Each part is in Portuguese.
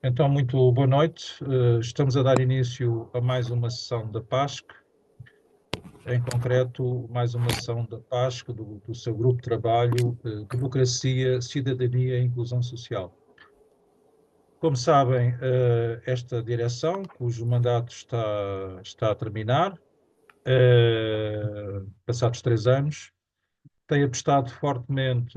Então, muito boa noite. Estamos a dar início a mais uma sessão da PASC, em concreto, mais uma sessão da PASC, do seu grupo de trabalho, Democracia, Cidadania e Inclusão Social. Como sabem, esta direção, cujo mandato está a terminar, passados 3 anos, tem apostado fortemente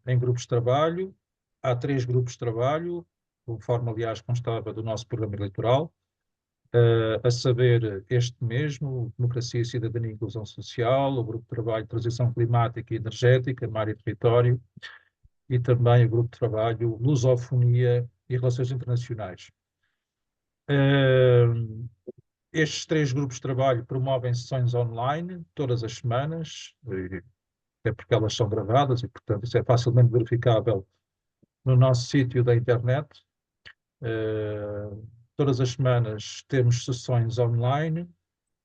em grupos de trabalho. Há 3 grupos de trabalho, conforme, aliás, constava do nosso programa eleitoral, a saber, este mesmo, Democracia, Cidadania e Inclusão Social, o Grupo de Trabalho de Transição Climática e Energética, Mar e Território, e também o Grupo de Trabalho Lusofonia e Relações Internacionais. Uh, Estes 3 grupos de trabalho promovem sessões online todas as semanas, até porque elas são gravadas e, portanto, isso é facilmente verificável no nosso sítio da internet. Todas as semanas temos sessões online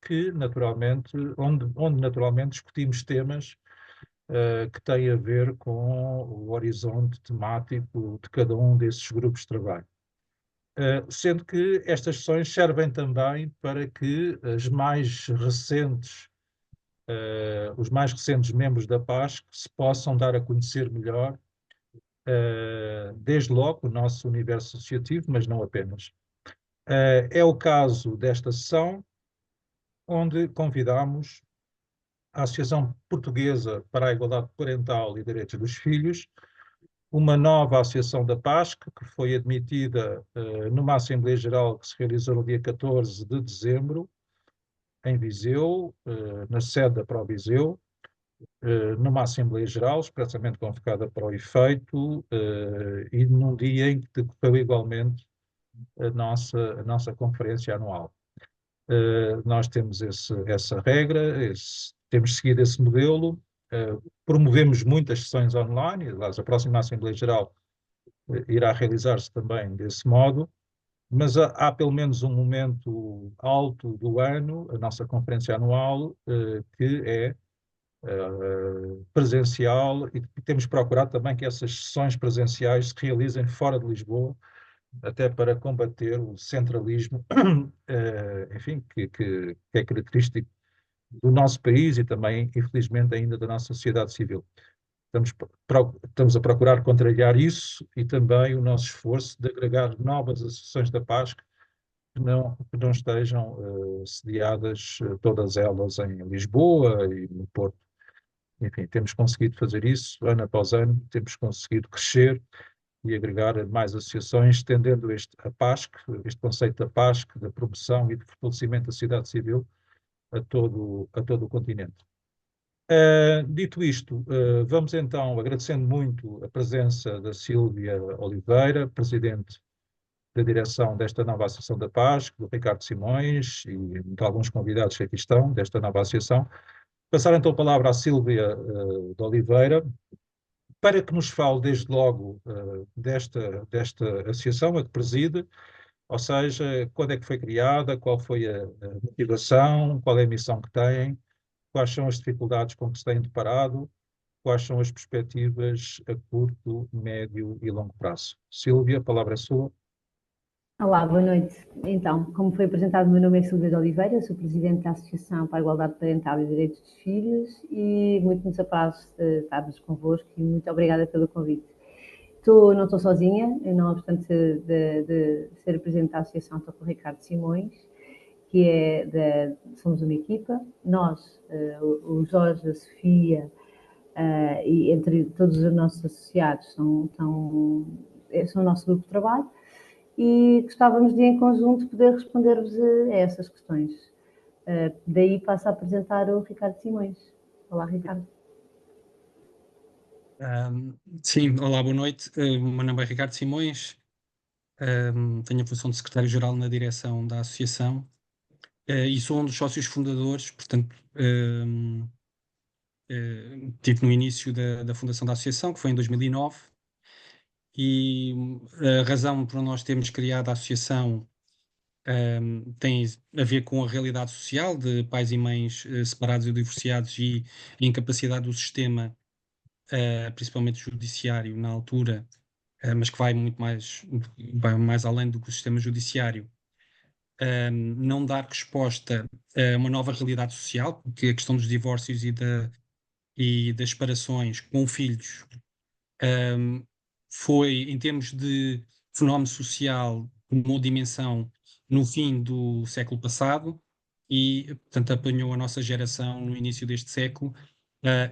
que, naturalmente, onde naturalmente discutimos temas que têm a ver com o horizonte temático de cada um desses grupos de trabalho. Sendo que estas sessões servem também para que os mais recentes membros da PASC se possam dar a conhecer melhor, desde logo o nosso universo associativo, mas não apenas. É o caso desta sessão, onde convidamos a Associação Portuguesa para a Igualdade Parental e Direitos dos Filhos, uma nova associação da PASC, que foi admitida numa Assembleia Geral que se realizou no dia 14 de dezembro, em Viseu, na sede da Proviseu, numa Assembleia Geral, expressamente convocada para o efeito, e num dia em que decorreu igualmente a nossa conferência anual. Nós temos essa regra, temos seguido esse modelo, promovemos muitas sessões online, aliás, a próxima Assembleia Geral irá realizar-se também desse modo, mas há pelo menos um momento alto do ano, a nossa conferência anual, que é presencial, e temos procurado também que essas sessões presenciais se realizem fora de Lisboa, até para combater o centralismo, enfim, que é característico do nosso país e também, infelizmente, ainda da nossa sociedade civil. Estamos a procurar contrariar isso e também o nosso esforço de agregar novas associações da paz que não estejam sediadas, todas elas em Lisboa e no Porto. Enfim, temos conseguido fazer isso ano após ano, temos conseguido crescer e agregar mais associações, estendendo a PASC, este conceito da PASC, da promoção e de fortalecimento da sociedade civil a todo o continente. Dito isto, vamos então, agradecendo muito a presença da Sílvia Oliveira, presidente da direção desta nova Associação da PASC, do Ricardo Simões e de alguns convidados que aqui estão, desta nova associação. Passar então a palavra à Sílvia de Oliveira, para que nos fale desde logo desta associação a que preside, ou seja, quando é que foi criada, qual foi a motivação, qual é a missão que tem, quais são as dificuldades com que se têm deparado, quais são as perspectivas a curto, médio e longo prazo. Sílvia, a palavra é sua. Olá, boa noite. Então, como foi apresentado, o meu nome é Silvia de Oliveira, sou Presidente da Associação para a Igualdade Parental e Direitos dos Filhos e muito nos apraz de estarmos convosco e muito obrigada pelo convite. Não estou sozinha, não obstante de ser Presidente da Associação, estou com o Ricardo Simões, somos uma equipa, nós, o Jorge, a Sofia, e entre todos os nossos associados são o nosso grupo de trabalho, e gostávamos de, em conjunto, poder responder-vos a essas questões. Daí passo a apresentar o Ricardo Simões. Olá, Ricardo. Sim, olá, boa noite. O meu nome é Ricardo Simões, tenho a função de secretário-geral na direção da associação e sou um dos sócios fundadores, portanto, estive no início da fundação da associação, que foi em 2009, e a razão por nós termos criado a associação tem a ver com a realidade social de pais e mães separados e divorciados e a incapacidade do sistema, principalmente judiciário, na altura, mas que vai vai mais além do que o sistema judiciário, não dar resposta a uma nova realidade social, porque a questão dos divórcios e das separações com filhos um, foi, em termos de fenómeno social, uma dimensão no fim do século passado e, portanto, apanhou a nossa geração no início deste século,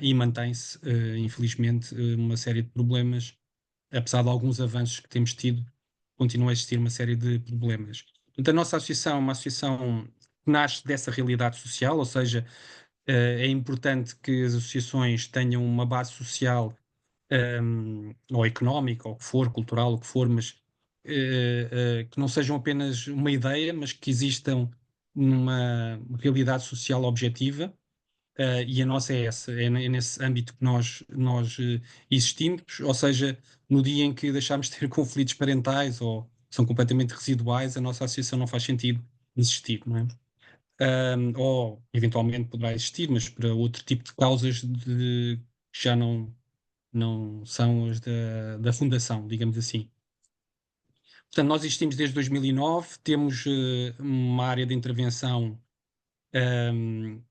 e mantém-se, infelizmente, uma série de problemas. Apesar de alguns avanços que temos tido, continua a existir uma série de problemas. Portanto, a nossa associação é uma associação que nasce dessa realidade social, ou seja, é importante que as associações tenham uma base social, ou económica, ou o que for, cultural, o que for, mas que não sejam apenas uma ideia, mas que existam numa realidade social objetiva. E a nossa é essa, é nesse âmbito que nós existimos, ou seja, no dia em que deixarmos de ter conflitos parentais ou são completamente residuais, a nossa associação não faz sentido existir, não é? Ou eventualmente poderá existir, mas para outro tipo de causas que já não são as da fundação, digamos assim. Portanto, nós existimos desde 2009, temos uma área de intervenção um,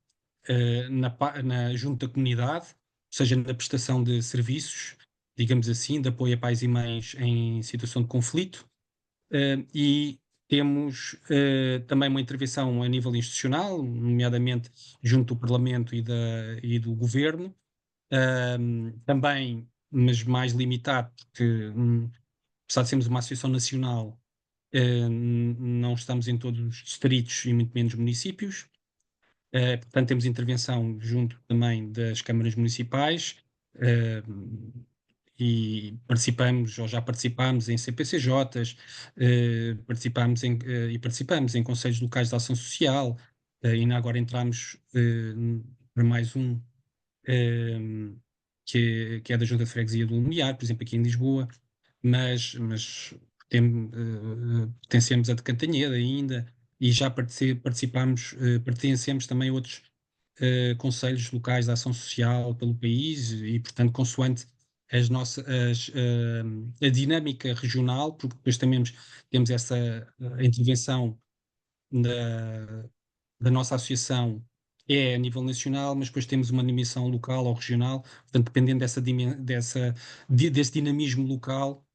junto da comunidade, ou seja, na prestação de serviços, digamos assim, de apoio a pais e mães em situação de conflito, e temos também uma intervenção a nível institucional, nomeadamente junto do Parlamento e do Governo, também, mas mais limitado, porque apesar de sermos uma associação nacional, não estamos em todos os distritos e muito menos municípios. Portanto, temos intervenção junto também das câmaras municipais, e participamos ou já participamos em CPCJs, participamos em conselhos locais de ação social, e ainda agora entramos para mais um, eh, que é da Junta de Freguesia do Lumiar, por exemplo, aqui em Lisboa, mas pertencemos a de Cantanhede ainda, e já participamos, pertencemos também a outros conselhos locais de ação social pelo país e, portanto, consoante a dinâmica regional, porque depois também temos essa intervenção da nossa associação é a nível nacional, mas depois temos uma dimensão local ou regional, portanto, dependendo desse dinamismo local,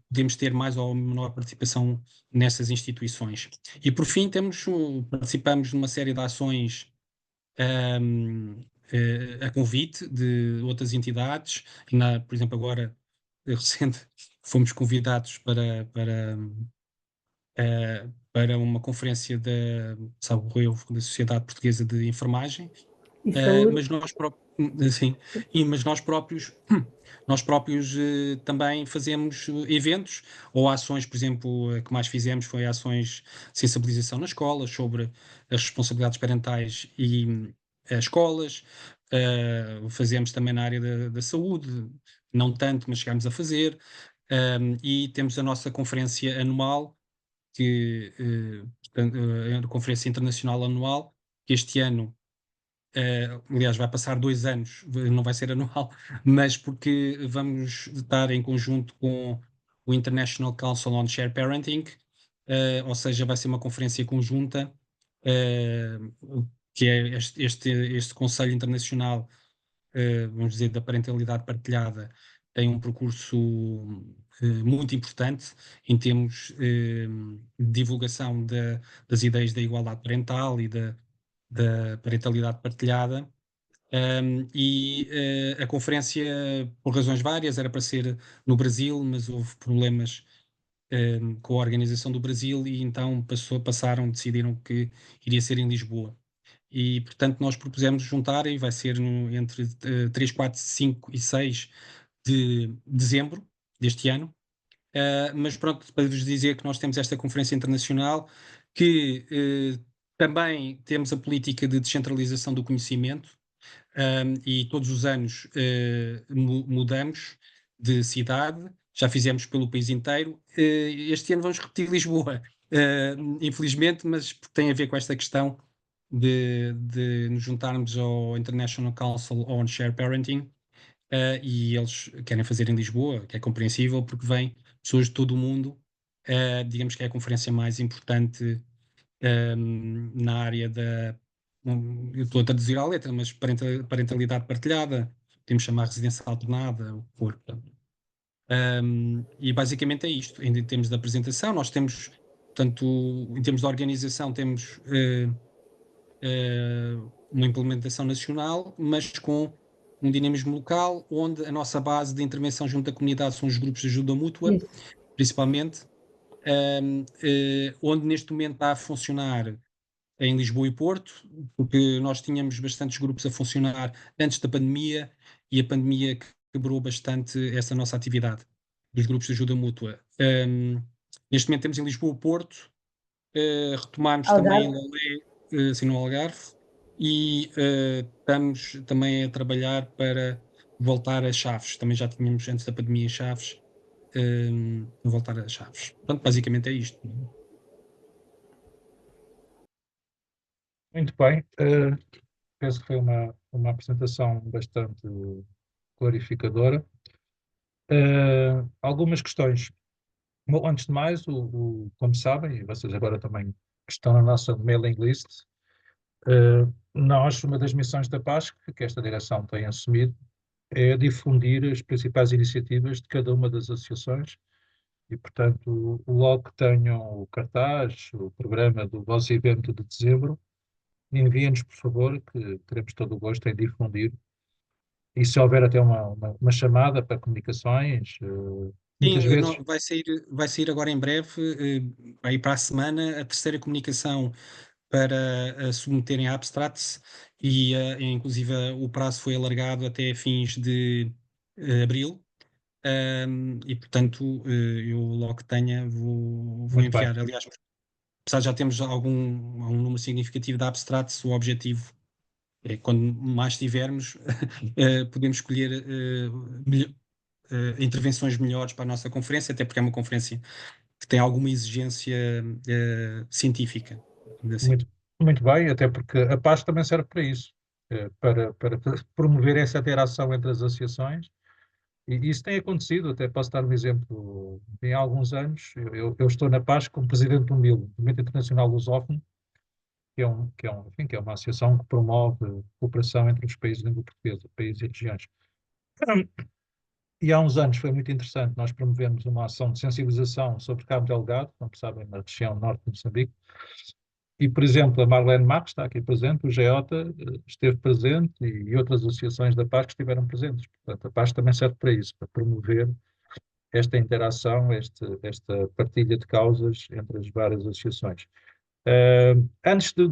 podemos ter mais ou menor participação nessas instituições. E por fim, participamos numa série de ações, a convite de outras entidades, por exemplo, agora, recente, fomos convidados para uma conferência salvo erro, da Sociedade Portuguesa de Enfermagem, E saúde. mas sim, mas nós próprios também fazemos eventos ou ações, por exemplo, a que mais fizemos foi ações de sensibilização nas escolas sobre as responsabilidades parentais e as escolas. Fazemos também na área da saúde, não tanto, mas chegámos a fazer. E temos a nossa conferência anual, portanto, é a Conferência Internacional Anual, que este ano, aliás, vai passar 2 anos, não vai ser anual, mas porque vamos estar em conjunto com o International Council on Shared Parenting, ou seja, vai ser uma conferência conjunta, eh, que é este Conselho Internacional, vamos dizer, da parentalidade partilhada, tem um percurso muito importante em termos de divulgação das ideias da igualdade parental e da parentalidade partilhada. A conferência, por razões várias, era para ser no Brasil, mas houve problemas com a organização do Brasil e então decidiram que iria ser em Lisboa. E, portanto, nós propusemos juntar e vai ser entre 3, 4, 5 e 6 de dezembro deste ano. Mas pronto, para vos dizer que nós temos esta conferência internacional, que também temos a política de descentralização do conhecimento, e todos os anos mudamos de cidade, já fizemos pelo país inteiro. Este ano vamos repetir Lisboa, infelizmente, mas tem a ver com esta questão de nos juntarmos ao International Council on Shared Parenting, e eles querem fazer em Lisboa, que é compreensível, porque vêm pessoas de todo o mundo. Digamos que é a conferência mais importante na área da. Eu estou a traduzir à letra, mas parentalidade partilhada, podemos chamar residência alternada, o que for. Portanto. E basicamente é isto. Em termos de apresentação, nós temos, portanto, em termos de organização, temos uma implementação nacional, mas com um dinamismo local, onde a nossa base de intervenção junto à comunidade são os grupos de ajuda mútua, Isso. principalmente, onde neste momento está a funcionar em Lisboa e Porto, porque nós tínhamos bastantes grupos a funcionar antes da pandemia e a pandemia quebrou bastante essa nossa atividade dos grupos de ajuda mútua. Neste momento temos em Lisboa e Porto, retomámos também em Algarve. Lolé, assim no Algarve, e estamos também a trabalhar para voltar a Chaves. Também já tínhamos antes da pandemia em Chaves, voltar a Chaves. Portanto, basicamente é isto. Muito bem. Penso que foi uma apresentação bastante clarificadora. Algumas questões. Bom, antes de mais, como sabem, e vocês agora também estão na nossa mailing list, nós, uma das missões da PASC, que esta direção tem assumido, é difundir as principais iniciativas de cada uma das associações e, portanto, logo que tenham o cartaz, o programa do vosso evento de dezembro, enviem-nos, por favor, que teremos todo o gosto em difundir. E se houver até uma chamada para comunicações, Sim, muitas vezes, vai sair agora em breve, aí para a semana, a terceira comunicação para submeterem a abstracts e inclusive o prazo foi alargado até fins de abril. E portanto eu logo que tenha vou muito bem, enviar. Aliás, apesar de já termos algum número significativo de abstracts, o objetivo é quando mais tivermos, podemos escolher intervenções melhores para a nossa conferência, até porque é uma conferência que tem alguma exigência científica, assim. muito, muito bem, até porque a PASC também serve para isso, para promover essa interação entre as associações. E isso tem acontecido, até posso dar um exemplo. Em alguns anos, eu estou na PASC como presidente do MIL, Movimento Internacional Lusófono, enfim, que é uma associação que promove cooperação entre os países de língua portuguesa, países e regiões. E há uns anos foi muito interessante, nós promovemos uma ação de sensibilização sobre Cabo Delgado, como sabem, na região norte de Moçambique, e, por exemplo, a Marlene Marques está aqui presente, o GEOTA esteve presente e outras associações da PASC estiveram presentes. Portanto, a PASC também serve para isso, para promover esta interação, esta partilha de causas entre as várias associações. Antes de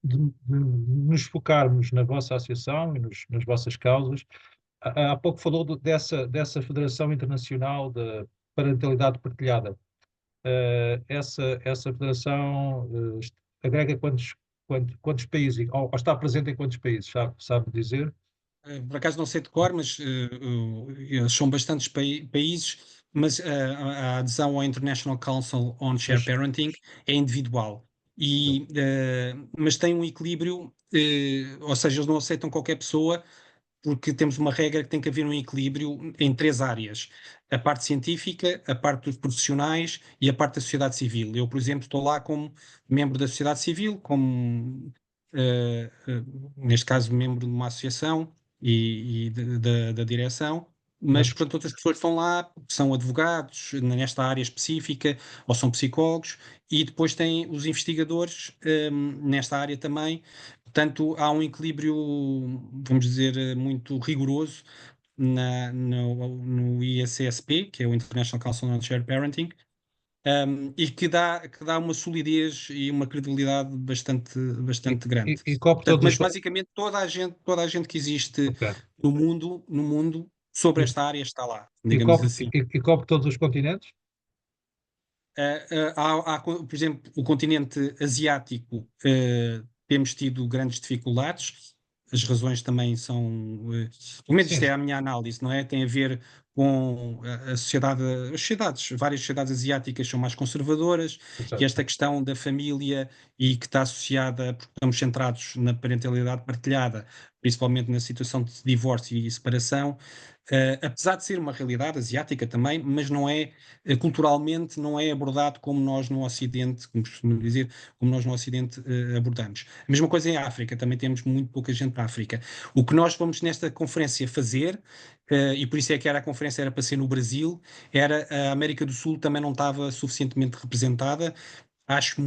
nos focarmos na vossa associação e nas vossas causas, há pouco falou dessa Federação Internacional da Parentalidade Partilhada. Essa federação agrega quantos países, ou está presente em quantos países, sabe dizer? Por acaso não sei de cor, mas são bastantes países, mas a adesão ao International Council on Shared Mas, Parenting é individual. Mas tem um equilíbrio, ou seja, eles não aceitam qualquer pessoa, porque temos uma regra que tem que haver um equilíbrio em três áreas: a parte científica, a parte dos profissionais e a parte da sociedade civil. Eu, por exemplo, estou lá como membro da sociedade civil, como, neste caso, membro de uma associação e da direção, mas, mas, portanto, outras pessoas estão lá, são advogados nesta área específica ou são psicólogos, e depois tem os investigadores nesta área também. Portanto, há um equilíbrio, vamos dizer, muito rigoroso no ISSP, que é o International Council on Shared Parenting, e que dá uma solidez e uma credibilidade bastante grande. e cobre Portanto, todos mas os. basicamente toda a gente que existe Ok. no mundo sobre E, esta área está lá, e, digamos cobre, assim. e cobre todos os continentes? Por exemplo, o continente asiático, temos tido grandes dificuldades. As razões também são, pelo menos isto Sim, é a minha análise, não é? Tem a ver com a sociedade, várias sociedades asiáticas são mais conservadoras, e Exato. esta questão da família e que está associada, porque estamos centrados na parentalidade partilhada, principalmente na situação de divórcio e separação, apesar de ser uma realidade asiática também, mas não é, culturalmente, não é abordado como nós no Ocidente, como costumo dizer, como nós no Ocidente abordamos. A mesma coisa em África, também temos muito pouca gente na África. O que nós vamos nesta conferência fazer, e por isso é que a conferência era para ser no Brasil, era a América do Sul também não estava suficientemente representada. Acho que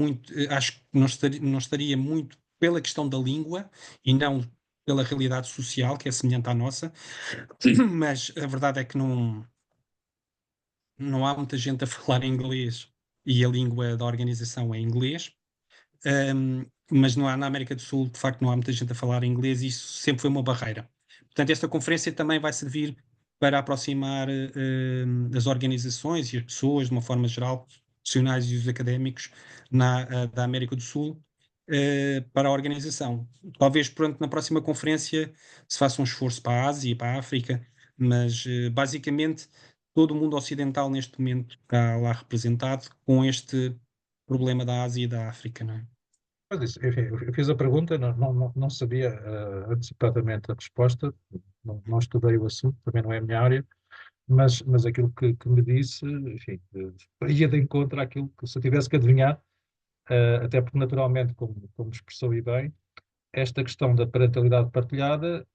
não estaria muito pela questão da língua e não pela realidade social, que é semelhante à nossa, mas a verdade é que não há muita gente a falar inglês e a língua da organização é inglês. Mas não há, na América do Sul, de facto, não há muita gente a falar inglês e isso sempre foi uma barreira. Portanto, esta conferência também vai servir para aproximar as organizações e as pessoas, de uma forma geral, os profissionais e os académicos da América do Sul, para a organização. Talvez, pronto, na próxima conferência se faça um esforço para a Ásia e para a África, mas basicamente todo o mundo ocidental neste momento está lá representado com este problema da Ásia e da África, não é? Mas isso, enfim, eu fiz a pergunta, não sabia antecipadamente a resposta, não estudei o assunto, também não é a minha área, mas aquilo que me disse, enfim, ia de encontro àquilo que, se eu tivesse que adivinhar, até porque naturalmente, como expressou e bem, esta questão da parentalidade partilhada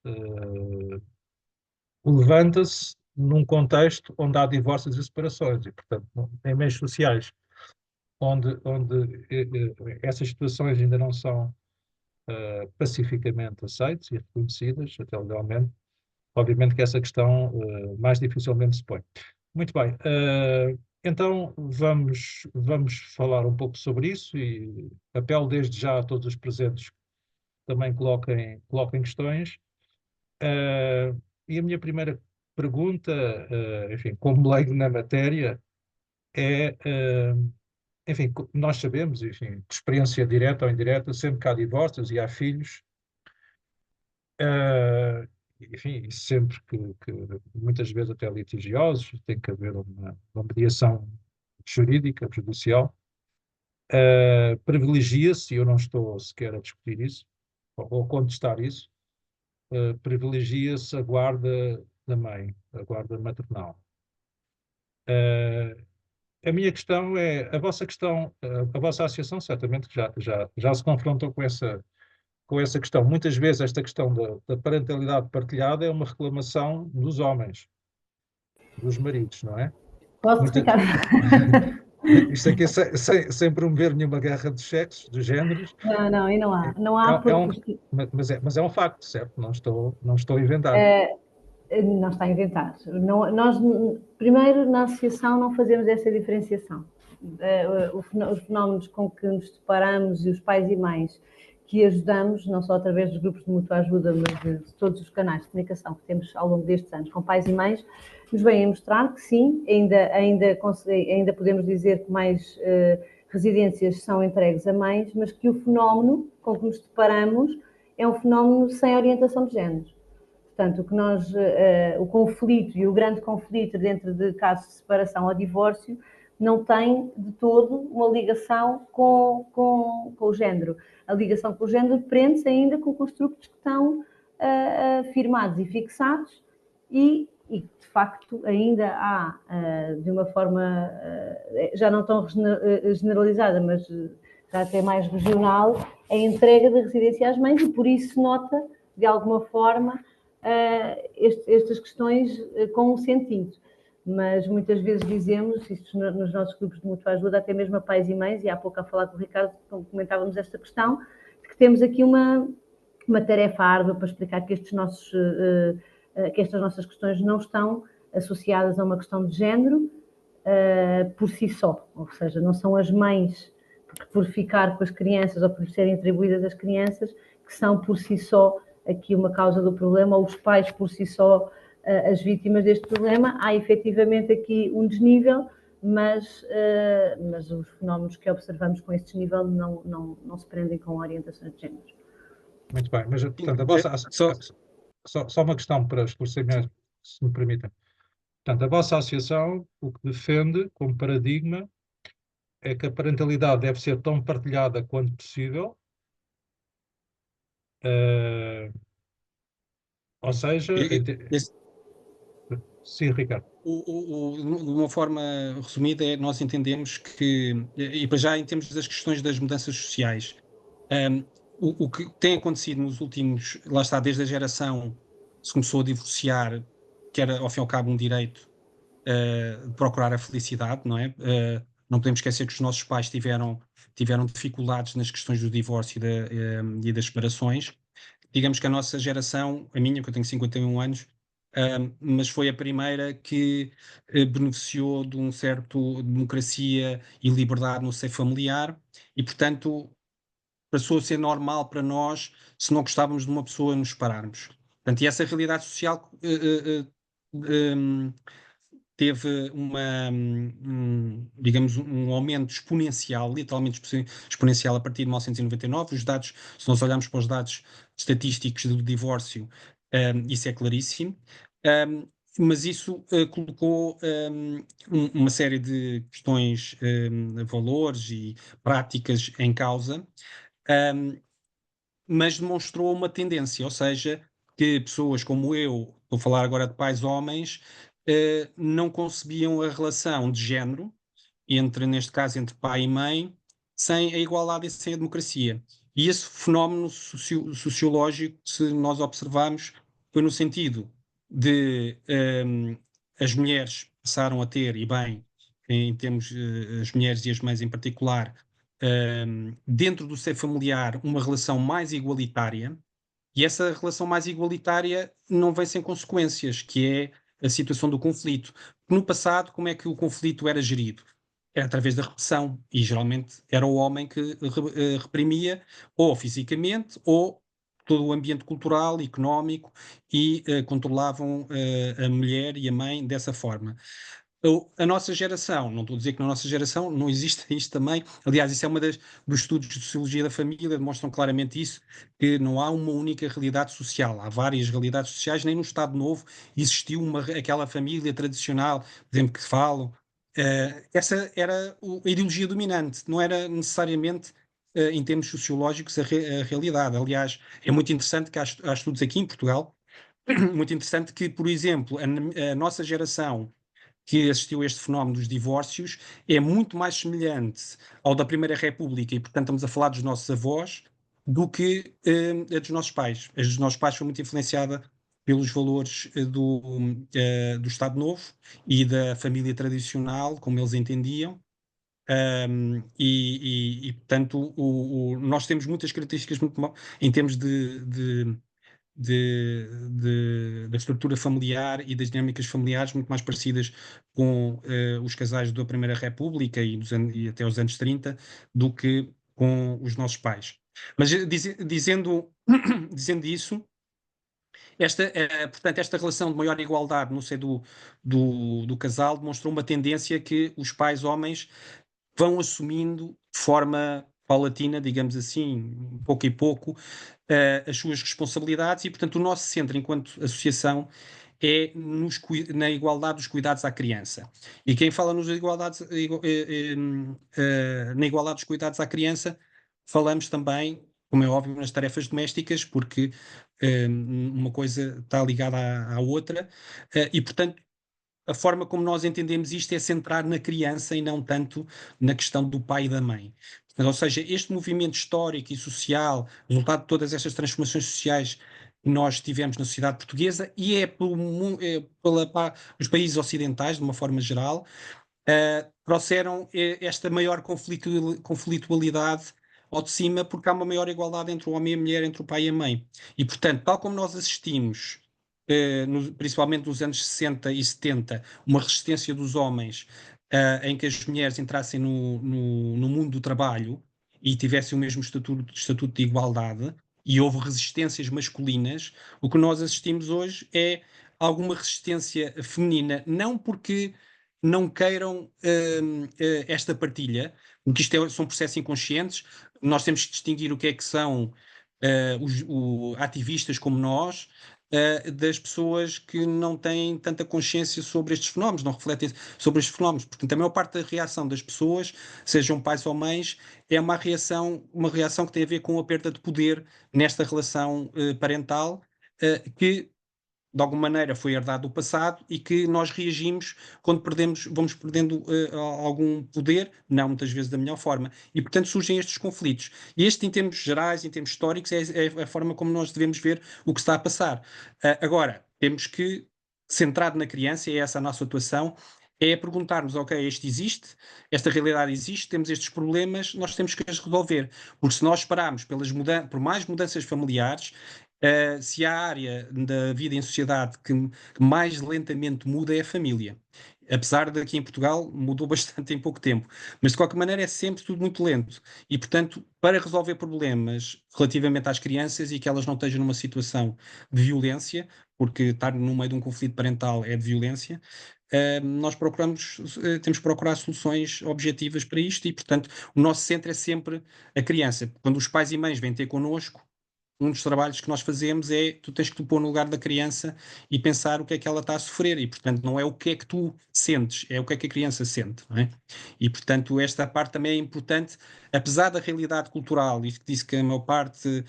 levanta-se num contexto onde há divórcios e separações, e portanto, em meios sociais onde essas situações ainda não são pacificamente aceitas e reconhecidas, até legalmente, obviamente que essa questão mais dificilmente se põe. Muito bem, então vamos falar um pouco sobre isso e apelo desde já a todos os presentes que também coloquem questões. E a minha primeira pergunta, enfim, como leigo na matéria, é, enfim, nós sabemos, enfim, de experiência direta ou indireta, sempre que há divórcios e há filhos, enfim, e sempre que muitas vezes até litigiosos, tem que haver uma mediação jurídica, judicial, privilegia-se, e eu não estou sequer a discutir isso, ou contestar isso, privilegia-se a guarda da mãe, a guarda maternal. A minha questão é, a vossa questão, a vossa associação certamente que já se confrontou com essa questão. Muitas vezes esta questão da parentalidade partilhada é uma reclamação dos homens, dos maridos, não é? Posso Muita... explicar? Isto aqui sem promover nenhuma guerra de sexos, de géneros. Não, e não há. Não É, há é um, porque mas é um facto, certo? Não estou a inventar. não está inventado. Não, nós, primeiro, na associação, não fazemos essa diferenciação. Os fenómenos com que nos deparamos e os pais e mães que ajudamos, não só através dos grupos de mútua ajuda, mas de todos os canais de comunicação que temos ao longo destes anos com pais e mães, nos vêm a mostrar que sim, ainda podemos dizer que mais residências são entregues a mães, mas que o fenómeno com que nos deparamos é um fenómeno sem orientação de género. Portanto, o conflito e o grande conflito dentro de casos de separação ou divórcio não tem de todo uma ligação com o género. A ligação com o género prende-se ainda com construtos que estão firmados e fixados e de facto ainda há, de uma forma já não tão generalizada, mas já até mais regional, a entrega da residência às mães e por isso se nota, de alguma forma, estas questões com um sentido. Mas muitas vezes dizemos, isto nos nossos grupos de mútua ajuda, até mesmo a pais e mães, e há pouco a falar com o Ricardo, comentávamos esta questão, que temos aqui uma tarefa árdua para explicar que estas nossas questões não estão associadas a uma questão de género por si só, ou seja, não são as mães por ficar com as crianças ou por serem atribuídas às crianças que são por si só aqui uma causa do problema, ou os pais por si só as vítimas deste problema. Há efetivamente aqui um desnível, mas os fenómenos que observamos com esse desnível não se prendem com orientações de género. Muito bem, mas portanto, só uma questão para esclarecer, se me permitem. Portanto, a vossa associação o que defende como paradigma é que a parentalidade deve ser tão partilhada quanto possível, eh, ou seja, E- e- sim, Ricardo. de uma forma resumida, nós entendemos que, e para já em termos das questões das mudanças sociais, um, o que tem acontecido nos últimos, lá está, desde a geração que se começou a divorciar, que era ao fim e ao cabo um direito, de procurar a felicidade, não é? Não podemos esquecer que os nossos pais tiveram dificuldades nas questões do divórcio e das separações. Digamos que a nossa geração, a minha, que eu tenho 51 anos, mas foi a primeira que beneficiou de um certo democracia e liberdade no seio familiar e, portanto, passou a ser normal para nós, se não gostávamos de uma pessoa, nos separarmos. Portanto, e essa realidade social teve digamos, um aumento exponencial, literalmente exponencial a partir de 1999. Os dados, se nós olharmos para os dados estatísticos do divórcio, isso é claríssimo. Mas isso colocou uma série de questões, valores e práticas em causa, um, mas demonstrou uma tendência, ou seja, que pessoas como eu, vou falar agora de pais homens, não concebiam a relação de género entre, neste caso, entre pai e mãe, sem a igualdade e sem a democracia. E esse fenómeno sociológico, se nós observarmos, foi no sentido de as mulheres passaram a ter, e bem, em termos, as mulheres e as mães em particular, dentro do seio familiar, uma relação mais igualitária, e essa relação mais igualitária não vem sem consequências, que é a situação do conflito. No passado, como é que o conflito era gerido? Era através da repressão, e geralmente era o homem que reprimia, ou fisicamente, ou todo o ambiente cultural, económico, e controlavam a mulher e a mãe dessa forma. A nossa geração, não estou a dizer que na nossa geração não existe isto também, aliás, isso é uma dos estudos de sociologia da família, demonstram claramente isso, que não há uma única realidade social, há várias realidades sociais, nem no Estado Novo existiu aquela família tradicional, por exemplo, que falam, essa era a ideologia dominante, não era necessariamente, em termos sociológicos, a realidade. Aliás, é muito interessante que há estudos aqui em Portugal, muito interessante que, por exemplo, a nossa geração que assistiu a este fenómeno dos divórcios é muito mais semelhante ao da Primeira República, e portanto estamos a falar dos nossos avós, do que a dos nossos pais. A dos nossos pais foi muito influenciada pelos valores do Estado Novo e da família tradicional, como eles entendiam. Portanto, nós temos muitas características em termos da estrutura familiar e das dinâmicas familiares muito mais parecidas com os casais da Primeira República e até os anos 30 do que com os nossos pais. Mas dizendo isso, portanto, esta relação de maior igualdade no seio do casal demonstrou uma tendência que os pais homens vão assumindo de forma paulatina, digamos assim, pouco e pouco, as suas responsabilidades, e, portanto, o nosso centro, enquanto associação, é na igualdade dos cuidados à criança. E quem fala na igualdade dos cuidados à criança, falamos também, como é óbvio, nas tarefas domésticas, porque uma coisa está ligada à outra, e, portanto, a forma como nós entendemos isto é centrar na criança e não tanto na questão do pai e da mãe. Ou seja, este movimento histórico e social, resultado de todas estas transformações sociais que nós tivemos na sociedade portuguesa, e é os países ocidentais, de uma forma geral, trouxeram esta maior conflitualidade ao de cima, porque há uma maior igualdade entre o homem e a mulher, entre o pai e a mãe. E, portanto, tal como nós assistimos, principalmente nos anos 60 e 70, uma resistência dos homens, em que as mulheres entrassem no mundo do trabalho e tivessem o mesmo estatuto de igualdade, e houve resistências masculinas, o que nós assistimos hoje é alguma resistência feminina, não porque não queiram esta partilha, porque são processos inconscientes. Nós temos que distinguir o que é que são ativistas como nós, das pessoas que não têm tanta consciência sobre estes fenómenos, não refletem sobre estes fenómenos, porque a maior parte da reação das pessoas, sejam pais ou mães, é uma reação que tem a ver com a perda de poder nesta relação parental, que de alguma maneira foi herdado do passado e que nós reagimos quando vamos perdendo algum poder, não muitas vezes da melhor forma. E, portanto, surgem estes conflitos. E este, em termos gerais, em termos históricos, é a forma como nós devemos ver o que está a passar. Agora, temos que, centrado na criança, é essa a nossa atuação, é perguntarmos, ok, isto existe, esta realidade existe, temos estes problemas, nós temos que as resolver. Porque se nós esperarmos por mais mudanças familiares, se há área da vida em sociedade que mais lentamente muda é a família. Apesar de aqui em Portugal mudou bastante em pouco tempo, mas de qualquer maneira é sempre tudo muito lento. E, portanto, para resolver problemas relativamente às crianças e que elas não estejam numa situação de violência, porque estar no meio de um conflito parental é de violência, nós temos que procurar soluções objetivas para isto e, portanto, o nosso centro é sempre a criança. Quando os pais e mães vêm ter connosco, um dos trabalhos que nós fazemos é tu tens que te pôr no lugar da criança e pensar o que é que ela está a sofrer e, portanto, não é o que é que tu sentes, é o que é que a criança sente, não é? E, portanto, esta parte também é importante, apesar da realidade cultural, e que disse que a maior parte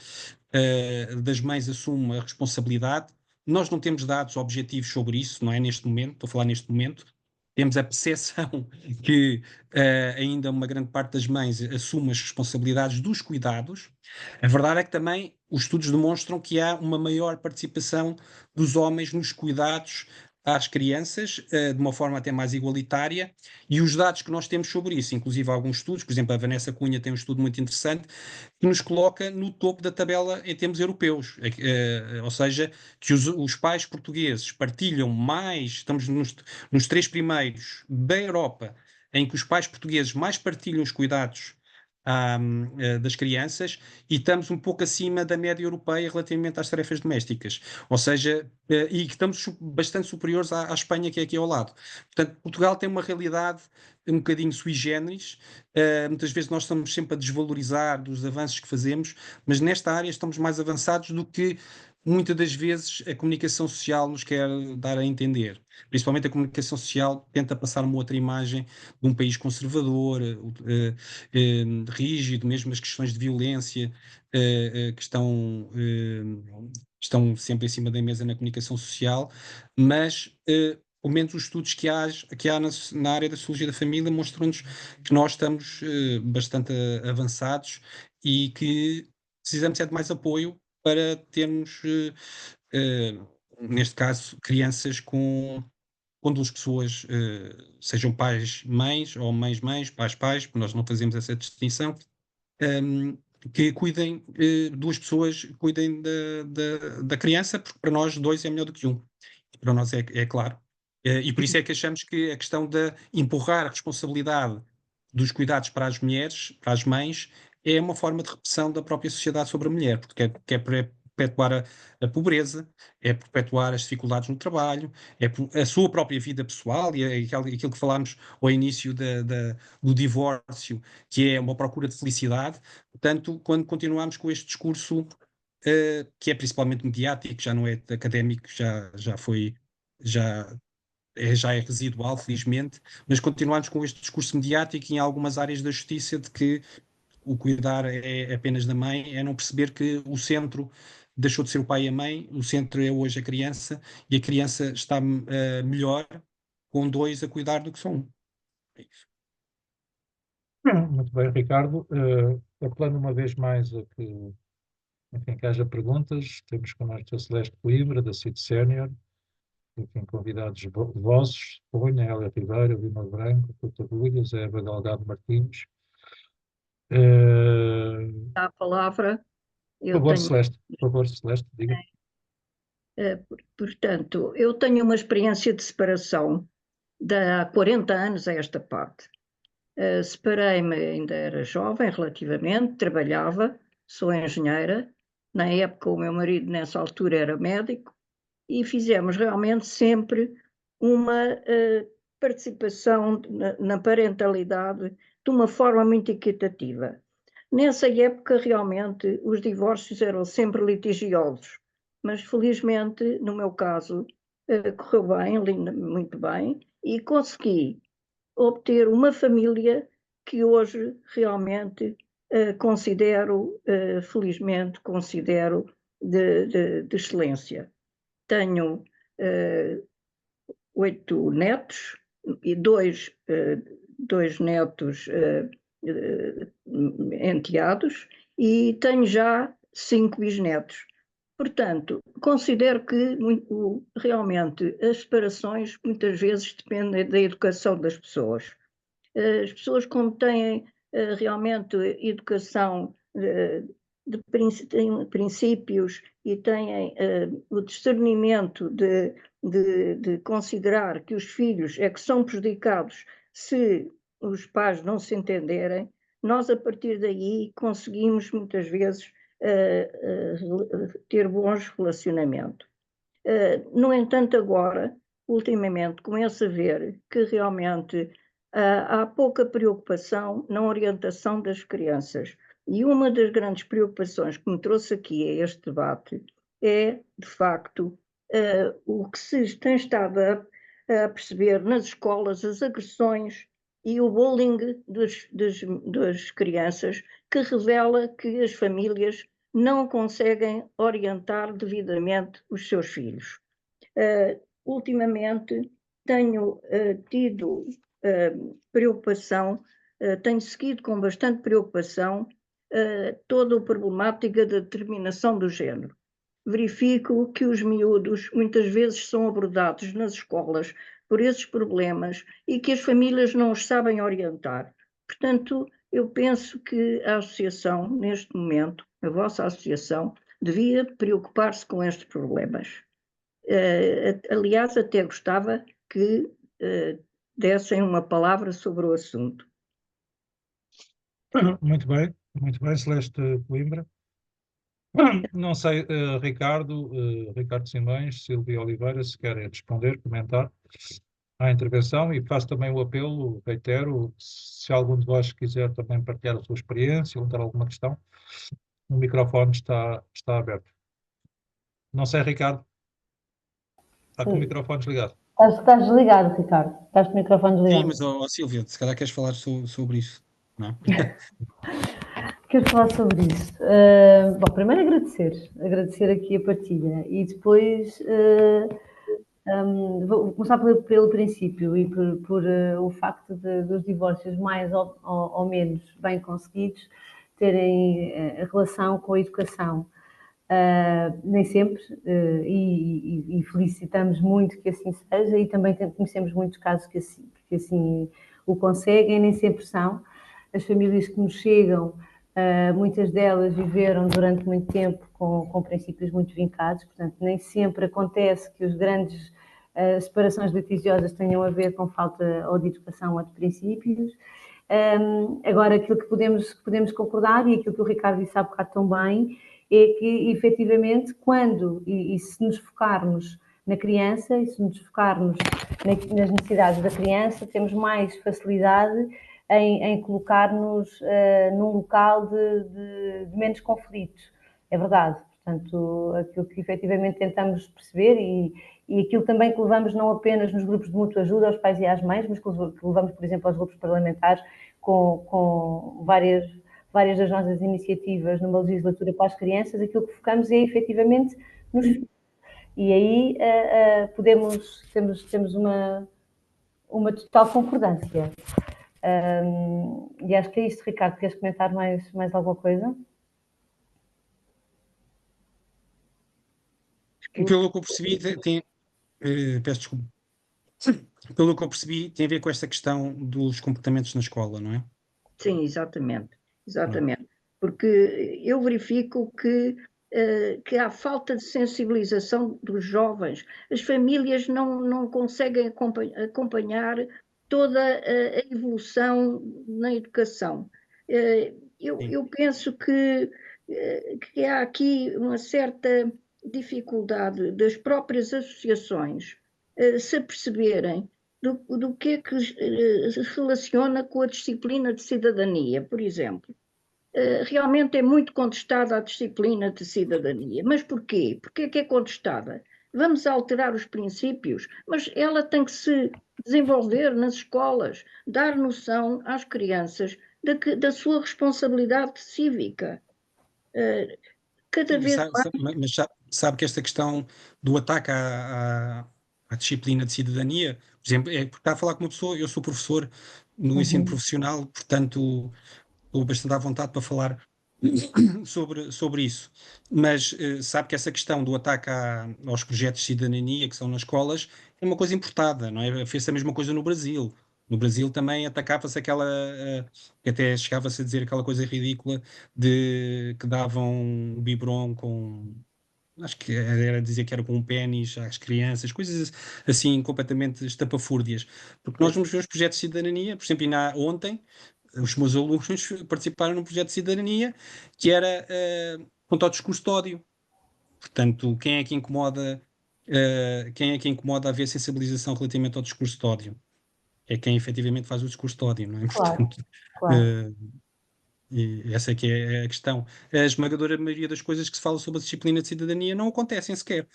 das mães assume a responsabilidade, nós não temos dados objetivos sobre isso, não é? Neste momento, estou a falar neste momento, temos a percepção que ainda uma grande parte das mães assume as responsabilidades dos cuidados. A verdade é que também os estudos demonstram que há uma maior participação dos homens nos cuidados às crianças, de uma forma até mais igualitária, e os dados que nós temos sobre isso, inclusive alguns estudos, por exemplo, a Vanessa Cunha tem um estudo muito interessante, que nos coloca no topo da tabela em termos europeus, ou seja, que os pais portugueses partilham mais, estamos nos três primeiros da Europa, em que os pais portugueses mais partilham os cuidados das crianças e estamos um pouco acima da média europeia relativamente às tarefas domésticas. Ou seja, e que estamos bastante superiores à Espanha, que é aqui ao lado. Portanto, Portugal tem uma realidade um bocadinho sui generis. Muitas vezes nós estamos sempre a desvalorizar dos avanços que fazemos, mas nesta área estamos mais avançados do que muitas das vezes a comunicação social nos quer dar a entender. Principalmente a comunicação social tenta passar uma outra imagem de um país conservador, rígido, mesmo as questões de violência que estão sempre em cima da mesa na comunicação social, mas pelo menos os estudos que há na área da sociologia da família mostram-nos que nós estamos bastante avançados e que precisamos é de mais apoio para termos, neste caso, crianças com duas pessoas, sejam pais, mães, ou mães, mães, pais, pais, porque nós não fazemos essa distinção, um, que cuidem, duas pessoas cuidem da criança, porque para nós dois é melhor do que um. Para nós é claro. E por isso é que achamos que a questão de empurrar a responsabilidade dos cuidados para as mulheres, para as mães, é uma forma de repressão da própria sociedade sobre a mulher, porque é perpetuar a pobreza, é perpetuar as dificuldades no trabalho, é a sua própria vida pessoal e aquilo que falámos ao início do divórcio, que é uma procura de felicidade. Portanto, quando continuamos com este discurso, que é principalmente mediático, já não é académico, já já é residual, felizmente, mas continuamos com este discurso mediático em algumas áreas da justiça de que o cuidar é apenas da mãe, é não perceber que o centro deixou de ser o pai e a mãe, o centro é hoje a criança e a criança está melhor com dois a cuidar do que só um. É isso. Muito bem, Ricardo. Apelando uma vez mais a que, enfim, que haja perguntas, temos connosco a Celeste Coimbra, da CIT Sénior, enfim, convidados vossos, Ponha, Hélia Ribeiro, Lima Branco, Couto Agulhas, Eva Delgado Martins. A palavra, Por eu favor, tenho, Celeste, diga. portanto, eu tenho uma experiência de separação de há 40 anos a esta parte. Separei-me, ainda era jovem relativamente, trabalhava, sou engenheira, na época o meu marido nessa altura era médico, e fizemos realmente sempre uma participação na parentalidade de uma forma muito equitativa. Nessa época, realmente, os divórcios eram sempre litigiosos, mas felizmente, no meu caso, correu bem, muito bem, e consegui obter uma família que hoje realmente considero, felizmente, considero de excelência. Tenho 8 netos e dois netos enteados, e tenho já 5 bisnetos. Portanto, considero que realmente as separações muitas vezes dependem da educação das pessoas. As pessoas, como têm realmente educação de princípios e têm o discernimento de considerar que os filhos é que são prejudicados se os pais não se entenderem, nós a partir daí conseguimos muitas vezes ter bons relacionamentos. No entanto, agora, ultimamente, começo a ver que realmente há pouca preocupação na orientação das crianças. E uma das grandes preocupações que me trouxe aqui a este debate é, de facto, o que se tem estado a perceber nas escolas, as agressões e o bullying das crianças, que revela que as famílias não conseguem orientar devidamente os seus filhos. Ultimamente tenho tido preocupação, tenho seguido com bastante preocupação toda a problemática da determinação do género. Verifico que os miúdos muitas vezes são abordados nas escolas por esses problemas e que as famílias não os sabem orientar. Portanto, eu penso que a associação, neste momento, a vossa associação, devia preocupar-se com estes problemas. Aliás, até gostava que dessem uma palavra sobre o assunto. Muito bem, Celeste Coimbra. Não sei, Ricardo Simões, Silvia Oliveira, se querem responder, comentar à intervenção, e faço também o apelo, reitero, se algum de vós quiser também partilhar a sua experiência, levantar alguma questão, o microfone está aberto. Não sei, Ricardo, está com o microfone desligado. Estás desligado, Ricardo. Estás com o microfone desligado. Sim, mas, Silvia, se calhar queres falar sobre isso, não é? Quero falar sobre isso. Bom, primeiro agradecer aqui a partilha, e depois vou começar pelo princípio e por o facto dos divórcios mais ou menos bem conseguidos terem relação com a educação. Nem sempre, e felicitamos muito que assim seja, e também conhecemos muitos casos que assim o conseguem, nem sempre são. As famílias que nos chegam, muitas delas viveram durante muito tempo com princípios muito vincados, portanto nem sempre acontece que as grandes separações litigiosas tenham a ver com falta ou de educação ou de princípios. Agora, aquilo que podemos concordar, e aquilo que o Ricardo disse há bocado tão bem, é que, efetivamente, quando e se nos focarmos na criança e se nos focarmos nas necessidades da criança, temos mais facilidade em colocar-nos num local de menos conflitos. É verdade. Portanto, aquilo que efetivamente tentamos perceber e aquilo também que levamos não apenas nos grupos de mútua ajuda aos pais e às mães, mas que levamos, por exemplo, aos grupos parlamentares com várias das nossas iniciativas numa legislatura para as crianças, aquilo que focamos é efetivamente nos filhos. E aí temos uma total concordância. E acho que é isto, Ricardo. Queres comentar mais alguma coisa? Pelo que eu percebi, peço desculpa. Pelo que eu percebi, tem a ver com esta questão dos comportamentos na escola, não é? Sim, exatamente. Porque eu verifico que há falta de sensibilização dos jovens. As famílias não conseguem acompanhar toda a evolução na educação. Eu penso que há aqui uma certa dificuldade das próprias associações se aperceberem do que é que se relaciona com a disciplina de cidadania, por exemplo. realmente é muito contestada a disciplina de cidadania. Mas porquê? Porquê que é contestada? Vamos alterar os princípios, mas ela tem que se desenvolver nas escolas, dar noção às crianças da sua responsabilidade cívica. Cada vez Sabe que esta questão do ataque à disciplina de cidadania, por exemplo, é porque está a falar com uma pessoa, eu sou professor no ensino profissional, portanto estou bastante à vontade para falar sobre isso. Mas sabe que essa questão do ataque aos projetos de cidadania que são nas escolas é uma coisa importada, não é? Fez-se a mesma coisa no Brasil. No Brasil também atacava-se aquela, que até chegava-se a dizer aquela coisa ridícula de que davam o biberon com, acho que era dizer que era com um pénis às crianças, coisas assim completamente estapafúrdias. Porque nós vamos ver os projetos de cidadania, por exemplo, ontem os meus alunos participaram num projeto de cidadania que era contra o discurso de ódio. Portanto, quem é que incomoda haver sensibilização relativamente ao discurso de ódio? É quem efetivamente faz o discurso de ódio, não é? Claro, Portanto, claro. e essa é que é a questão. A esmagadora maioria das coisas que se fala sobre a disciplina de cidadania não acontecem sequer.